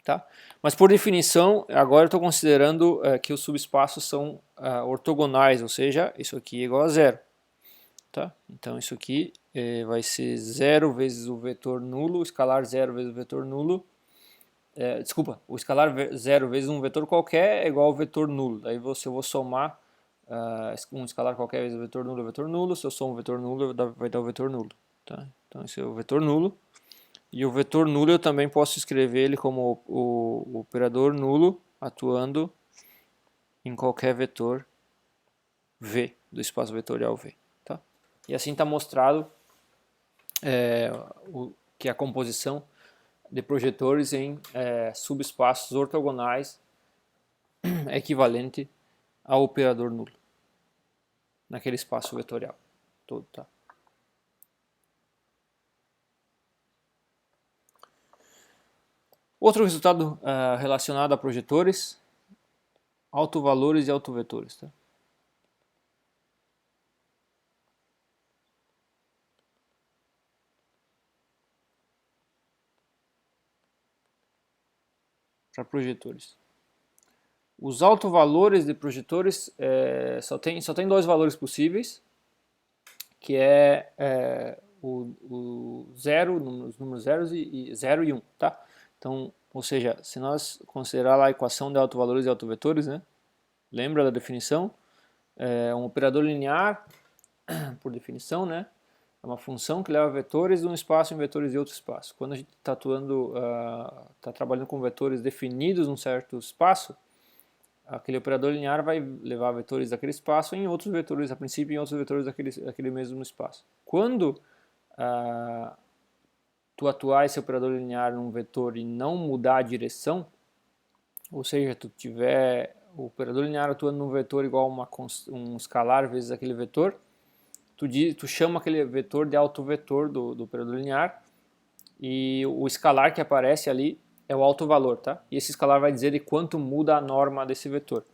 Tá? Mas por definição, agora eu estou considerando que os subespaços são ortogonais, ou seja, isso aqui é igual a zero. Tá? Então isso aqui vai ser 0 vezes o vetor nulo, o escalar 0 vezes o vetor nulo. Desculpa, o escalar 0 vezes um vetor qualquer é igual ao vetor nulo. Daí eu vou somar um escalar qualquer vezes o vetor nulo é o vetor nulo. Se eu sou um vetor nulo, vai dar o vetor nulo. Tá? Então esse é o vetor nulo. E o vetor nulo eu também posso escrever ele como o operador nulo atuando em qualquer vetor V, do espaço vetorial V. Tá? E assim está mostrado que a composição de projetores em subespaços ortogonais é equivalente ao operador nulo naquele espaço vetorial todo. Tá? Outro resultado relacionado a projetores, autovalores e autovetores. Tá? Para projetores. Os autovalores de projetores só tem dois valores possíveis, que é o zero, os números zeros e 0 e 1. Tá? Então, ou seja, se nós considerar lá a equação de autovalores e autovetores, né? Lembra da definição? É um operador linear, por definição, né? É uma função que leva vetores de um espaço em vetores de outro espaço. Quando a gente está trabalhando com vetores definidos num certo espaço, aquele operador linear vai levar vetores daquele espaço em outros vetores, a princípio em outros vetores daquele mesmo espaço. Quando tu atuar esse operador linear num vetor e não mudar a direção, ou seja, tu tiver o operador linear atuando num vetor igual a um escalar vezes aquele vetor, tu chama aquele vetor de autovetor do operador linear, e o escalar que aparece ali é o autovalor, tá? E esse escalar vai dizer de quanto muda a norma desse vetor.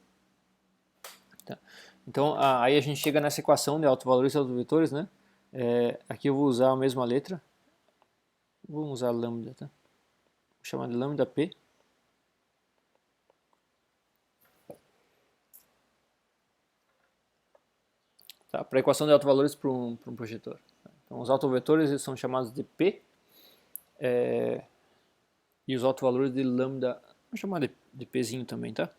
Tá? Então aí a gente chega nessa equação de autovalores e autovetores, né? Aqui eu vou usar a mesma letra, vou usar lambda, tá? Vou chamar de lambda P. Tá? Para a equação de autovalores para um projetor. Então os autovetores são chamados de P, e os autovalores de lambda, vamos chamar de Pzinho também, tá?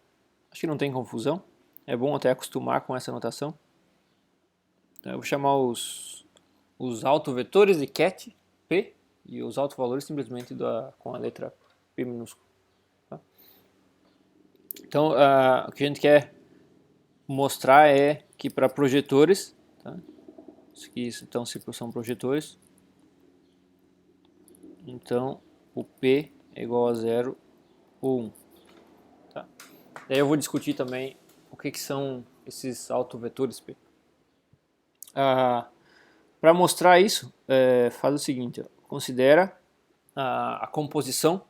Acho que não tem confusão, é bom até acostumar com essa notação. Então, eu vou chamar os autovetores de ket, P, e os autovalores simplesmente com a letra P minúsculo. Tá? Então, o que a gente quer mostrar é que para projetores, tá? Isso aqui então são projetores, então o P é igual a 0 ou 1. Tá? Daí eu vou discutir também o que são esses autovetores P. Para mostrar isso, faz o seguinte, ó, considera a composição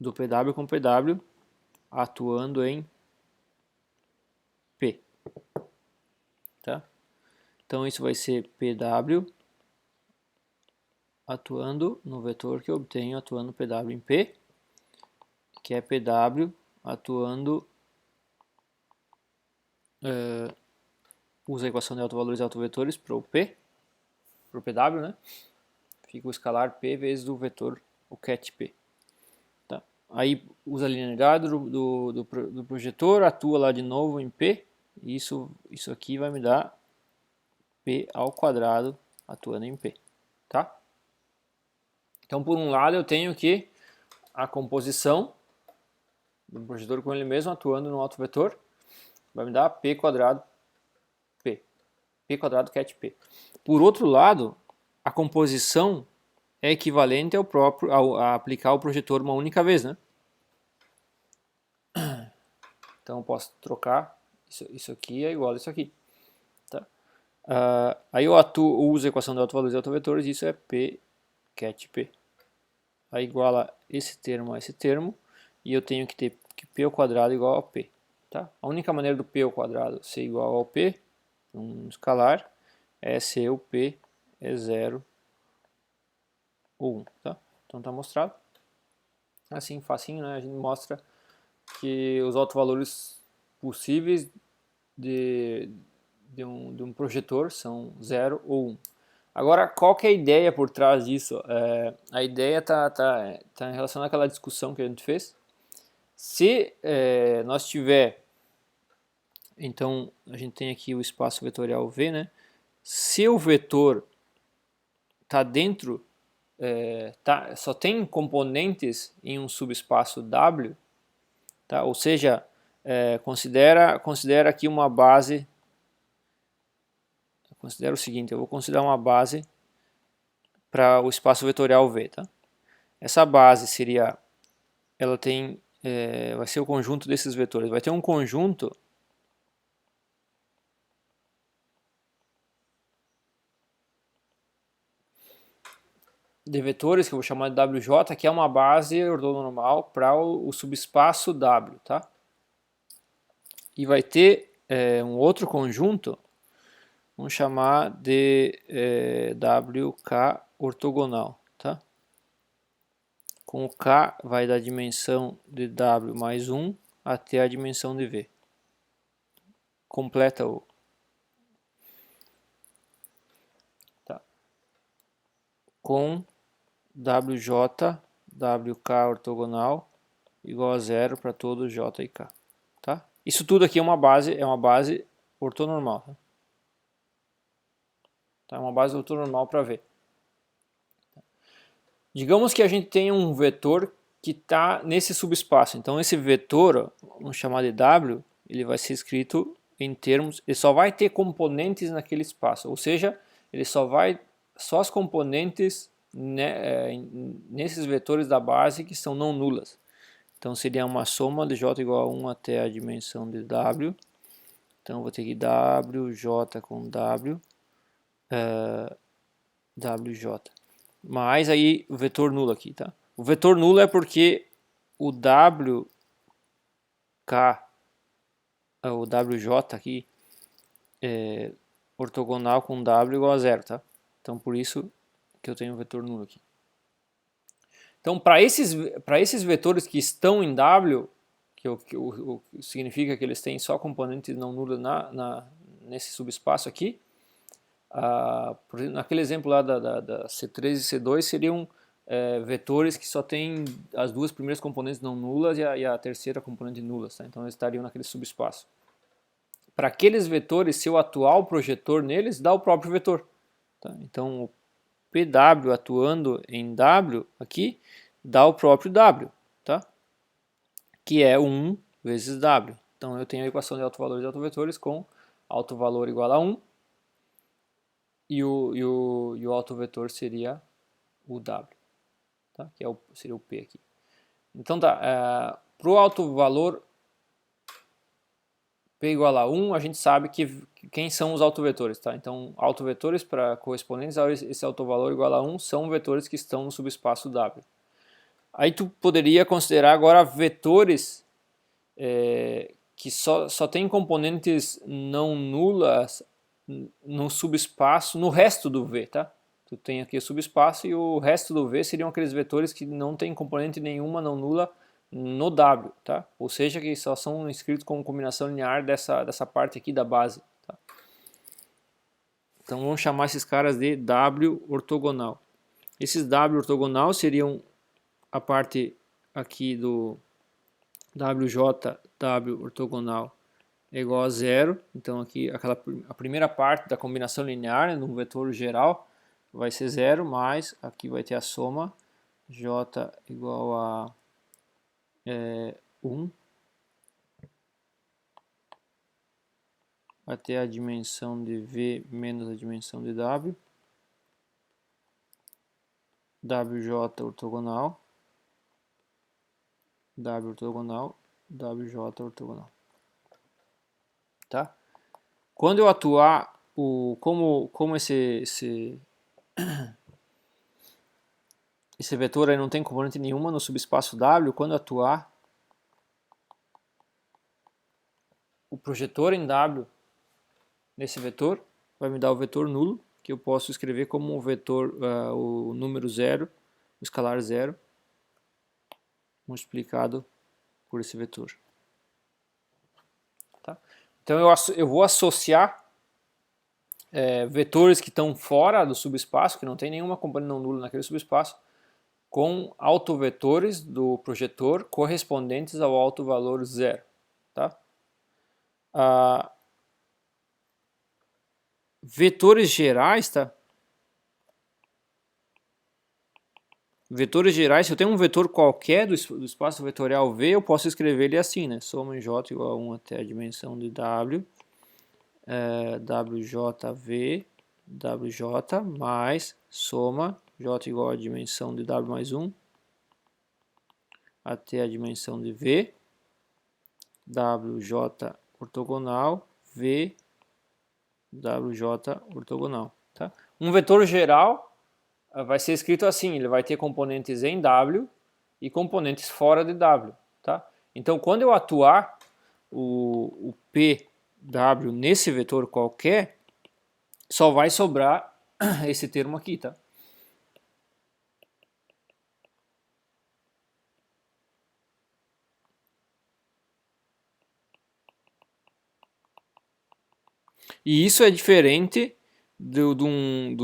do PW com PW atuando em P. Tá? Então isso vai ser PW atuando no vetor que eu obtenho atuando PW em P, que é PW atuando, usa a equação de autovalores e autovetores para o P, para o PW, né? Fica o escalar P vezes o vetor, o ket P. Tá? Aí usa a linearidade do projetor, atua lá de novo em P, e isso aqui vai me dar P ao quadrado atuando em P. Tá? Então, por um lado, eu tenho que a composição do projetor com ele mesmo atuando no autovetor vai me dar P quadrado P. P quadrado ket P. Por outro lado, a composição é equivalente a aplicar o projetor uma única vez, né? Então eu posso trocar, isso aqui é igual a isso aqui. Tá? Aí eu uso a equação de autovalores e autovetores, isso é P ket P. Aí iguala esse termo a esse termo, e eu tenho que ter que P ao quadrado igual a P. Tá? A única maneira do P ao quadrado ser igual ao P, um escalar, é se o P é 0 ou 1. Tá? Então está mostrado. Assim, facinho, né? A gente mostra que os autovalores possíveis de um projetor são 0 ou 1. Agora, qual que é a ideia por trás disso? A ideia está em relação àquela discussão que a gente fez. Se nós tiver Então a gente tem aqui o espaço vetorial V, né? Se o vetor está dentro, só tem componentes em um subespaço W, tá? Ou seja, considera aqui uma base. Considera o seguinte, eu vou considerar uma base para o espaço vetorial V, tá? Essa base seria, ela tem, vai ser o conjunto desses vetores. Vai ter um conjunto de vetores que eu vou chamar de WJ, que é uma base ortonormal para o subespaço W, tá? E vai ter um outro conjunto, vamos chamar de WK ortogonal, tá? Com o K vai da dimensão de W mais 1 até a dimensão de V. Completa o... Tá. Com WJ, WK ortogonal igual a 0 para todos J e K. Tá? Isso tudo aqui é uma base ortonormal. Tá? Tá? É uma base ortonormal para V. Digamos que a gente tenha um vetor que está nesse subespaço. Então esse vetor, vamos chamar de W, ele vai ser escrito em termos, ele só vai ter componentes naquele espaço, ou seja, ele só as componentes, né, nesses vetores da base que são não nulas. Então seria uma soma de J igual a 1 até a dimensão de W. Então vou ter que WJ com W, WJ. Mas aí o vetor nulo aqui, tá? O vetor nulo é porque o WK, o WJ aqui, é ortogonal com W igual a 0, tá? Então por isso que eu tenho o vetor nulo aqui. Então para esses vetores que estão em W, o significa que eles têm só componentes não nulas nesse subespaço aqui, naquele exemplo lá da C3 e C2 seriam vetores que só tem as duas primeiras componentes não nulas e a terceira componente nulas, tá? Então eles estariam naquele subespaço. Para aqueles vetores, se eu atuar o projetor neles, dá o próprio vetor. Tá? Então o PW atuando em W aqui dá o próprio W, tá? Que é 1 vezes W. Então eu tenho a equação de autovalores e autovetores com autovalor igual a 1 e o autovetor seria o W, tá? Que seria o P aqui. Então tá, para o autovalor P igual a 1, a gente sabe quem são os autovetores, tá? Então autovetores para correspondentes a esse autovalor igual a 1 são vetores que estão no subespaço W. Aí tu poderia considerar agora vetores que só tem componentes não nulas no subespaço, no resto do V, tá? Tu tem aqui o subespaço e o resto do V seriam aqueles vetores que não tem componente nenhuma não nula no W, tá? Ou seja, que só são escritos como combinação linear dessa parte aqui da base, tá? Então vamos chamar esses caras de W ortogonal. Esses W ortogonal seriam a parte aqui do WJ, W ortogonal é igual a 0, então aqui a primeira parte da combinação linear, né, no vetor geral, vai ser 0, mas aqui vai ter a soma, J igual a 1, até a dimensão de V menos a dimensão de W, WJ ortogonal, W ortogonal, WJ ortogonal. Tá? Quando eu atuar, como esse vetor aí não tem componente nenhuma no subespaço W, quando eu atuar o projetor em W nesse vetor, vai me dar o vetor nulo, que eu posso escrever como o vetor, o número 0, o escalar 0, multiplicado por esse vetor. Tá? Então eu vou associar vetores que estão fora do subespaço, que não tem nenhuma componente não nula naquele subespaço, com autovetores do projetor correspondentes ao autovalor 0. Tá? vetores gerais, tá? Vetores gerais, se eu tenho um vetor qualquer do espaço vetorial V, eu posso escrever ele assim, né? Soma em J igual a 1 até a dimensão de W, WJV, WJ, mais soma J igual a dimensão de W mais 1, até a dimensão de V, WJ ortogonal, V, WJ ortogonal. Tá? Um vetor geral vai ser escrito assim, ele vai ter componentes em W e componentes fora de W. Tá? Então, quando eu atuar o PW nesse vetor qualquer, só vai sobrar esse termo aqui. Tá? E isso é diferente de um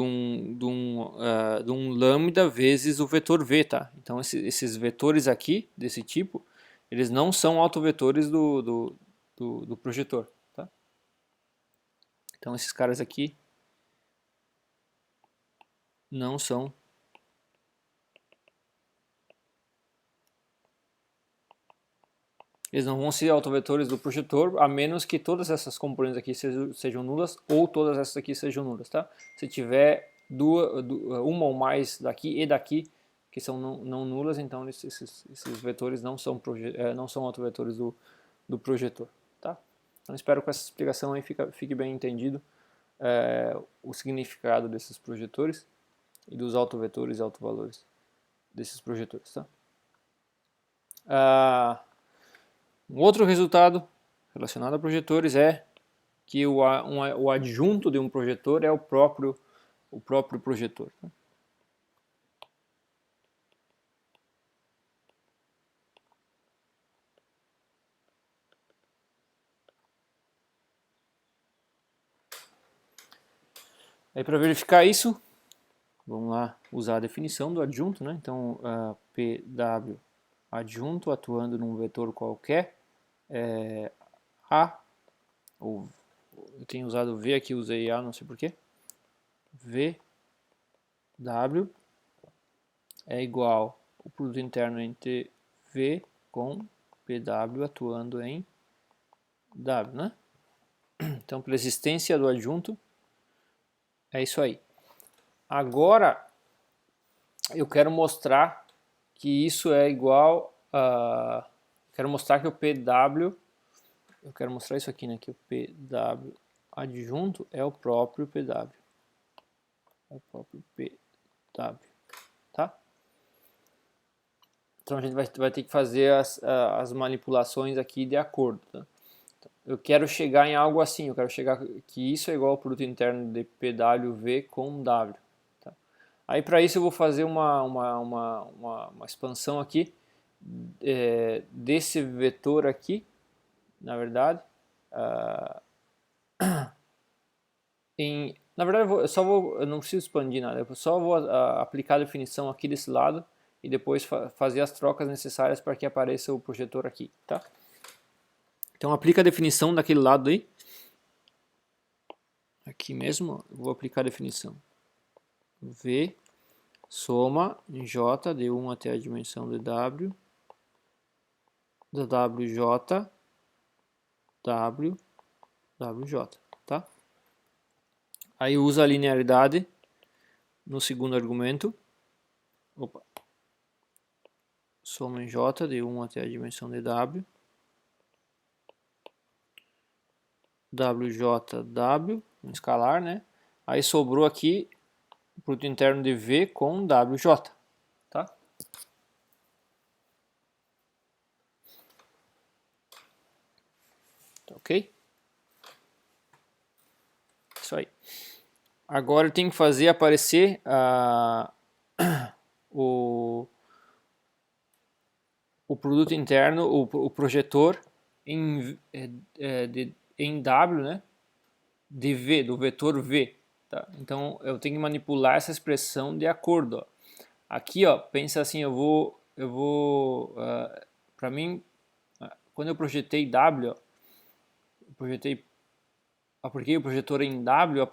lambda vezes o vetor v, tá? Então esses vetores aqui, desse tipo, eles não são autovetores do projetor, tá? Então esses caras aqui não são eles não vão ser autovetores do projetor, a menos que todas essas componentes aqui sejam nulas ou todas essas aqui sejam nulas, tá? Se tiver uma ou mais daqui e daqui que são não nulas, então esses vetores não são autovetores do projetor, tá? Então espero que essa explicação aí fique bem entendido o significado desses projetores e dos autovetores e autovalores desses projetores, tá? Um outro resultado relacionado a projetores é que o adjunto de um projetor é o próprio projetor. Tá? Aí para verificar isso, vamos lá usar a definição do adjunto, né? Então PW adjunto atuando num vetor qualquer A, ou eu tenho usado V aqui, usei A, não sei porquê. VW é igual o produto interno entre V com PW atuando em W, né? Então, pela existência do adjunto, é isso aí. Agora, eu quero mostrar que isso é igual a... Quero mostrar que o PW... Eu quero mostrar isso aqui, né? Que o PW adjunto é o próprio PW. É o próprio PW. Tá? Então, a gente vai ter que fazer as manipulações aqui de acordo. Tá? Eu quero chegar em algo assim, eu quero chegar que isso é igual ao produto interno de PWV com W. Tá? Aí para isso eu vou fazer uma expansão aqui desse vetor aqui, na verdade. Na verdade eu não preciso expandir nada, eu só vou aplicar a definição aqui desse lado e depois fazer as trocas necessárias para que apareça o projetor aqui. Tá? Então aplica a definição daquele lado aí. Aqui mesmo, eu vou aplicar a definição. V soma em J de 1 até a dimensão de W, da WJ, W, WJ, tá? Aí usa a linearidade no segundo argumento. Opa. Soma em J de 1 até a dimensão de W, WJ, W, um escalar, né? Aí sobrou aqui o produto interno de V com WJ, tá? Ok? Isso aí. Agora eu tenho que fazer aparecer o produto interno, o projetor em W, né? De V, do vetor V. Tá? Então eu tenho que manipular essa expressão de acordo. Ó. Aqui, ó, pensa assim, eu vou para mim, quando eu projetei W, ó, projetei, apliquei o projetor em W,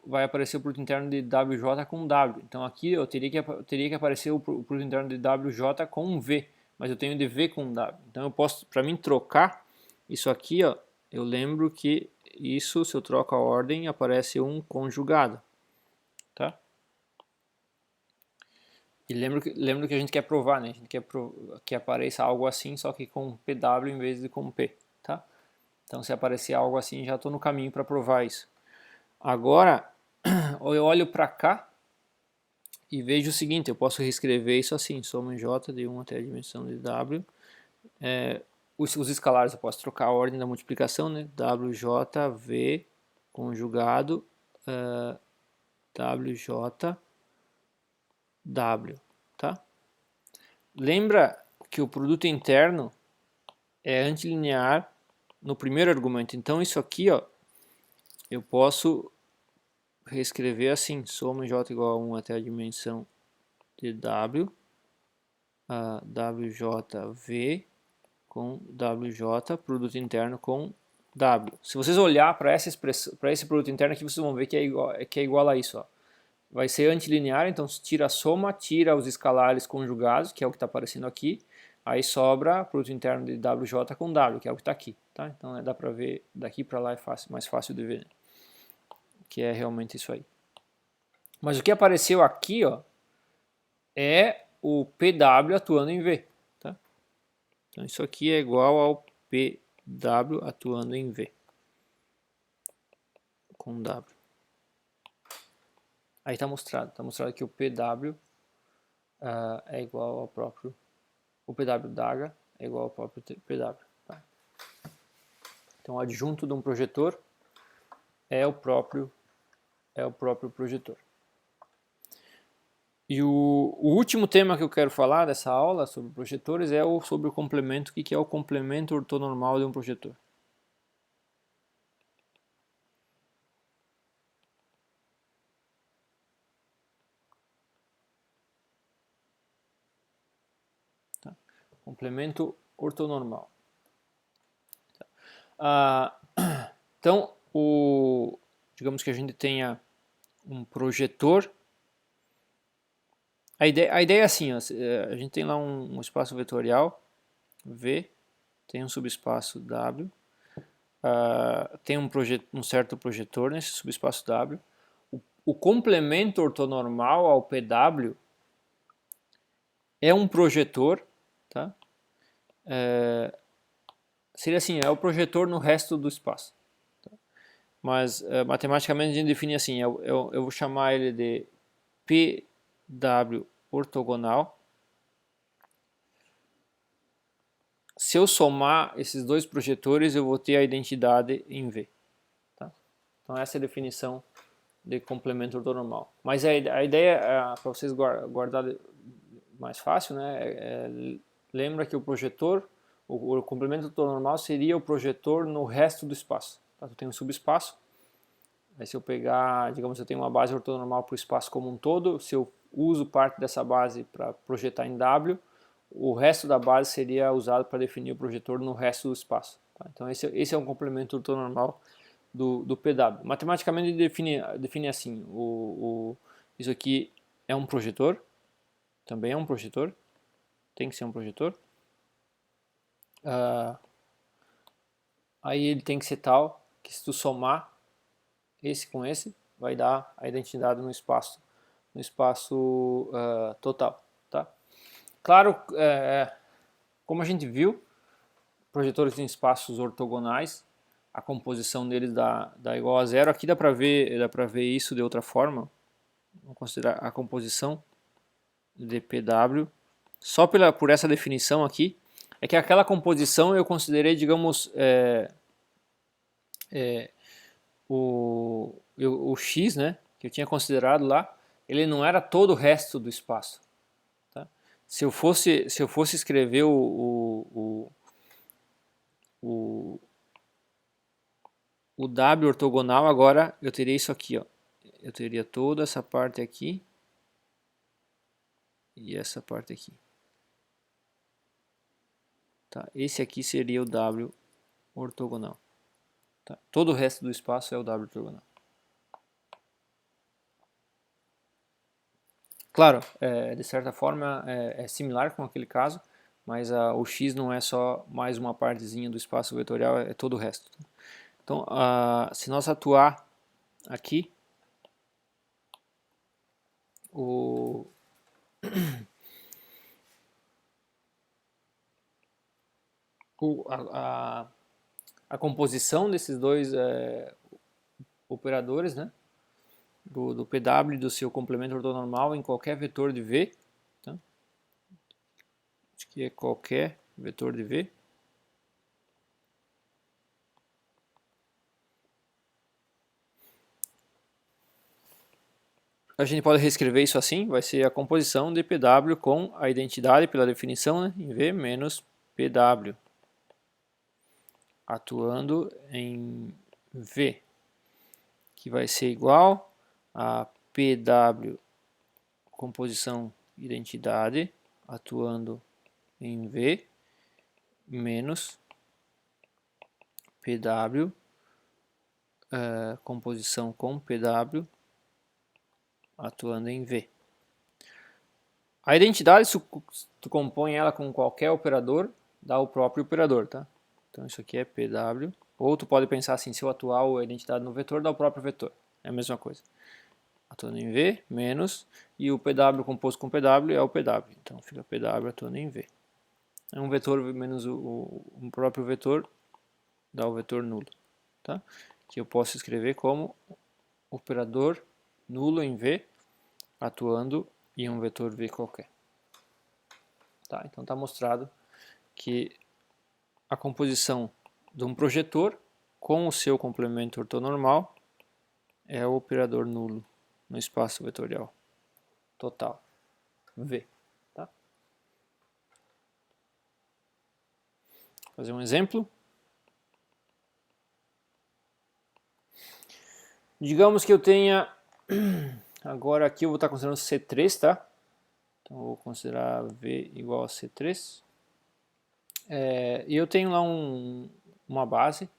vai aparecer o produto interno de WJ com W. Então aqui eu teria que aparecer o produto interno de WJ com um V, mas eu tenho de V com W. Então eu posso, para mim trocar isso aqui, ó, eu lembro que isso, se eu troco a ordem, aparece um conjugado, tá? E lembro que a gente quer provar, né? A gente quer que apareça algo assim, só que com PW em vez de com P, tá? Então se aparecer algo assim, já estou no caminho para provar isso. Agora, eu olho para cá e vejo o seguinte, eu posso reescrever isso assim, soma em J de 1 até a dimensão de W. Os escalares eu posso trocar a ordem da multiplicação, né? WJV conjugado WJW, tá? Lembra que o produto interno é antilinear no primeiro argumento. Então isso aqui, ó, eu posso reescrever assim, soma em J igual a 1 até a dimensão de W, WJV com WJ, produto interno com W. Se vocês olhar para essa expressão, para esse produto interno aqui, vocês vão ver que é igual a isso, ó. Vai ser antilinear, então tira a soma, tira os escalares conjugados, que é o que está aparecendo aqui, aí sobra produto interno de WJ com W, que é o que está aqui, tá? Então dá para ver daqui para lá, é mais fácil de ver, né? Que é realmente isso aí. Mas o que apareceu aqui, ó, é o PW atuando em V, tá? Então isso aqui é igual ao PW atuando em V, com W. Aí está mostrado que o PW é igual ao próprio, o PW d'H é igual ao próprio PW. Tá? Então o adjunto de um projetor é o próprio projetor. E o último tema que eu quero falar dessa aula sobre projetores é sobre o complemento. O que é o complemento ortonormal de um projetor? Tá? Complemento ortonormal. Tá? Então, digamos que a gente tenha um projetor. A ideia é assim, ó, a gente tem lá um espaço vetorial V, tem um subespaço W, tem um certo projetor nesse subespaço W. O complemento ortonormal ao PW é um projetor, tá? Seria assim, é o projetor no resto do espaço. Tá? Mas matematicamente a gente define assim, eu vou chamar ele de PW ortogonal. Se eu somar esses dois projetores, eu vou ter a identidade em V. Tá? Então essa é a definição de complemento ortonormal. Mas a ideia, para vocês guardar mais fácil, né, lembra que o projetor, o complemento ortonormal seria o projetor no resto do espaço. Tá? Tu tem um subespaço, aí se eu pegar, digamos, eu tenho uma base ortonormal para o espaço como um todo, se eu uso parte dessa base para projetar em W, o resto da base seria usado para definir o projetor no resto do espaço. Tá? Então esse é um complemento ortonormal do PW. Matematicamente ele define assim, isso aqui é um projetor, também é um projetor, tem que ser um projetor. Aí ele tem que ser tal que se tu somar esse com esse, vai dar a identidade no espaço total. Tá? Claro, como a gente viu, projetores em espaços ortogonais, a composição deles dá igual a zero. Aqui dá para ver isso de outra forma. Vamos considerar a composição de PW. Só por essa definição aqui, é que aquela composição eu considerei, digamos, o X, né, que eu tinha considerado lá, ele não era todo o resto do espaço. Tá? Se eu fosse escrever o W ortogonal, agora eu teria isso aqui, ó. Eu teria toda essa parte aqui e essa parte aqui. Tá? Esse aqui seria o W ortogonal. Tá? Todo o resto do espaço é o W ortogonal. Claro, de certa forma é similar com aquele caso, mas o x não é só mais uma partezinha do espaço vetorial, é todo o resto. Então, se nós atuar aqui, a composição desses dois operadores, né, do PW e do seu complemento ortonormal em qualquer vetor de V, tá? Acho que é qualquer vetor de V. A gente pode reescrever isso assim, vai ser a composição de PW com a identidade pela definição, né, em V menos PW, atuando em V, que vai ser igual a PW, composição identidade, atuando em V, menos PW, composição com PW, atuando em V. A identidade, se tu compõe ela com qualquer operador, dá o próprio operador, tá? Então isso aqui é PW, ou tu pode pensar assim, se eu atuar a identidade no vetor, dá o próprio vetor, é a mesma coisa. Atuando em V, menos, e o PW composto com PW é o PW, então fica PW atuando em V. É um vetor menos o próprio vetor, dá o vetor nulo, tá? Que eu posso escrever como operador nulo em V, atuando em um vetor V qualquer. Tá? Então está mostrado que a composição de um projetor com o seu complemento ortonormal é o operador nulo no espaço vetorial total, V. Tá? Vou fazer um exemplo. Digamos que eu tenha, agora aqui eu vou estar considerando C3, tá? Então eu vou considerar V igual a C3. E eu tenho lá uma base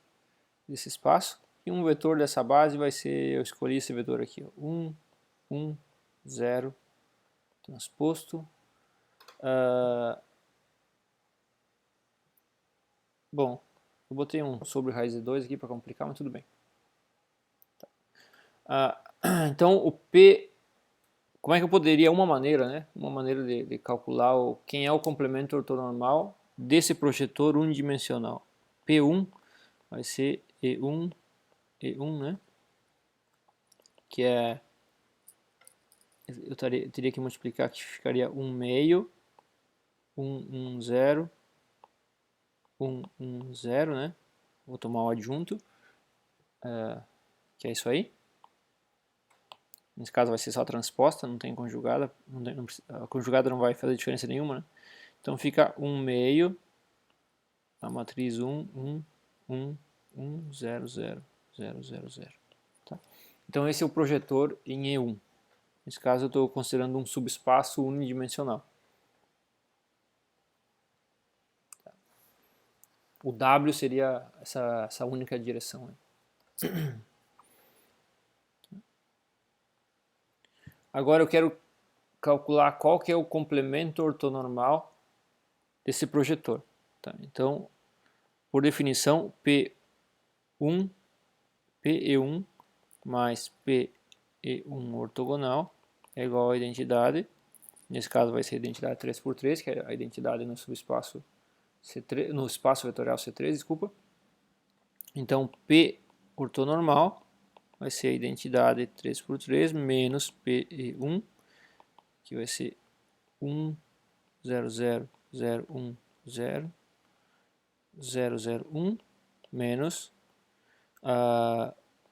desse espaço, e um vetor dessa base vai ser, eu escolhi esse vetor aqui, 1, 1, 0, transposto. Bom, eu botei um sobre raiz de 2 aqui para complicar, mas tudo bem. Então o P, como é que eu poderia, uma maneira, né? Uma maneira de calcular quem é o complemento ortonormal desse projetor unidimensional. P1 vai ser E1, né? Que é, eu teria que multiplicar, que ficaria 1 meio, 1, 1, 0, 1, 1, 0, né? Vou tomar o adjunto, que é isso aí. Nesse caso vai ser só transposta, não tem conjugada, a conjugada não vai fazer diferença nenhuma, né? Então fica 1 meio, a matriz 1, 1, 1, 1, 0, 0, 0, 0, 0. Tá? Então esse é o projetor em E1. Nesse caso eu estou considerando um subespaço unidimensional. O W seria essa única direção. Né? Agora eu quero calcular qual que é o complemento ortonormal desse projetor. Tá? Então, por definição, P1, PE1 mais PE1 ortogonal é igual à identidade. Nesse caso vai ser a identidade 3×3, que é a identidade no subespaço C3, no espaço vetorial C3, desculpa. Então, P ortonormal vai ser a identidade 3×3 menos PE1, que vai ser 1, 0, 0, 0, 1, 0, 0, 0, 1, menos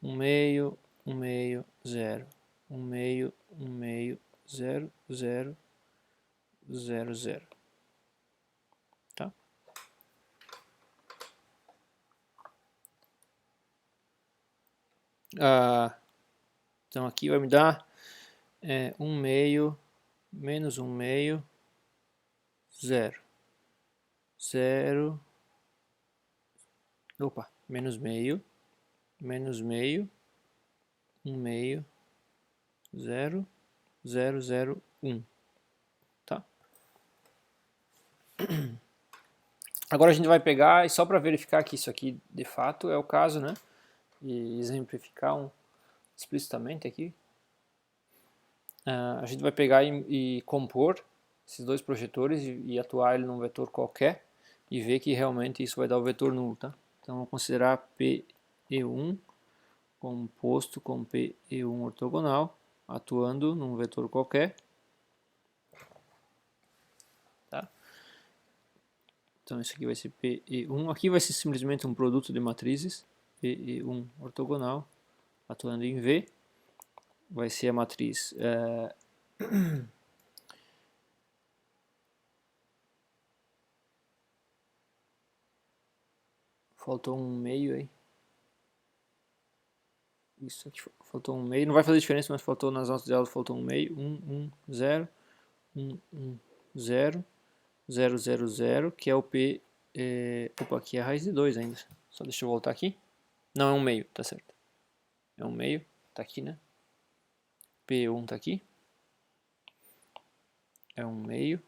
1 meio, 1 meio, 0, 1 meio, 1 meio, 0, 0, 0, 0. Tá? Então aqui vai me dar 1 meio, menos 1 meio, 0, 0, opa, menos meio, menos meio, 1 meio, 0, 0, 0, 1. Tá? Agora a gente vai pegar, e só para verificar que isso aqui de fato é o caso, né? E exemplificar explicitamente aqui, a gente vai pegar e compor esses dois projetores e atuar ele num vetor qualquer e ver que realmente isso vai dar o vetor nulo, tá? Então vamos considerar PE1 composto com PE1 ortogonal atuando num vetor qualquer, tá? Então isso aqui vai ser PE1, aqui vai ser simplesmente um produto de matrizes, PE1 ortogonal atuando em V, vai ser a matriz faltou um meio aí, isso aqui faltou um meio, não vai fazer diferença, mas faltou nas notas de aula, faltou um meio, 1, 1, 0, 1, 1, 0, 0, 0, 0, que é o P, opa, aqui é a raiz de 2 ainda, só deixa eu voltar aqui, não, é um meio, tá certo, é um meio, tá aqui, né, P1 tá aqui, é um meio,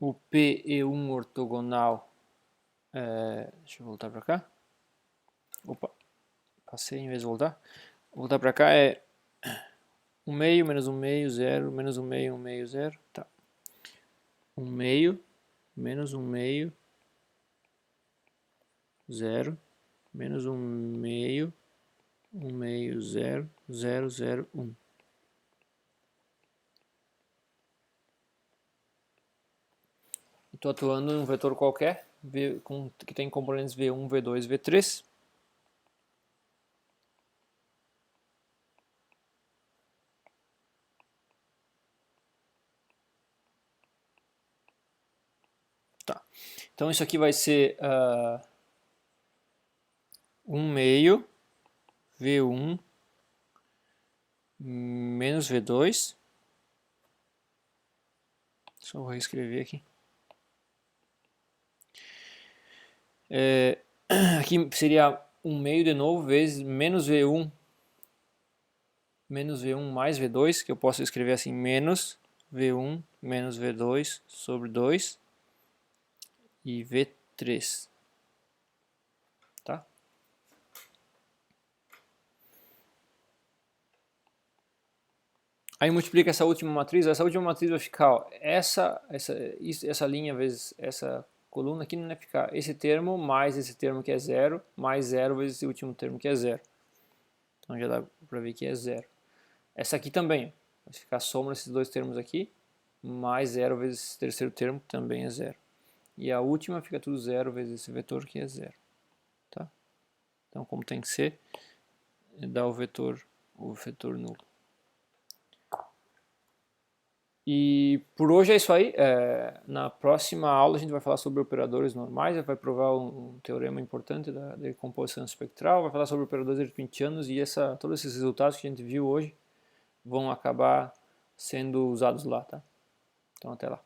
o PE1 ortogonal, deixa eu voltar para cá, opa, passei em vez de voltar, vou voltar para cá, é 1 meio, menos 1 meio, 0, menos 1 meio, 1 meio, 0, tá, 1 meio, menos 1 meio, 0, menos 1 meio, 1 meio, 0, 0, 0, 1. Estou atuando em um vetor qualquer, que tem componentes V1, V2, V3. Tá. Então isso aqui vai ser 1 meio, V1, menos V2. Só vou reescrever aqui. Aqui seria 1 meio de novo, vezes menos V1 mais V2, que eu posso escrever assim, menos V1 menos V2 sobre 2 e V3, tá? Aí multiplica essa última matriz vai ficar, ó, essa linha vezes essa coluna aqui não vai ficar esse termo mais esse termo que é 0, mais 0 vezes esse último termo que é 0. Então já dá para ver que é 0. Essa aqui também, vai ficar a soma desses dois termos aqui, mais 0 vezes esse terceiro termo, que também é 0. E a última fica tudo 0 vezes esse vetor, que é 0. Tá? Então, como tem que ser, dá o vetor nulo. E por hoje é isso aí. Na próxima aula a gente vai falar sobre operadores normais, vai provar um teorema importante da decomposição espectral, vai falar sobre operadores arifmetianos e todos esses resultados que a gente viu hoje vão acabar sendo usados lá, tá? Então até lá.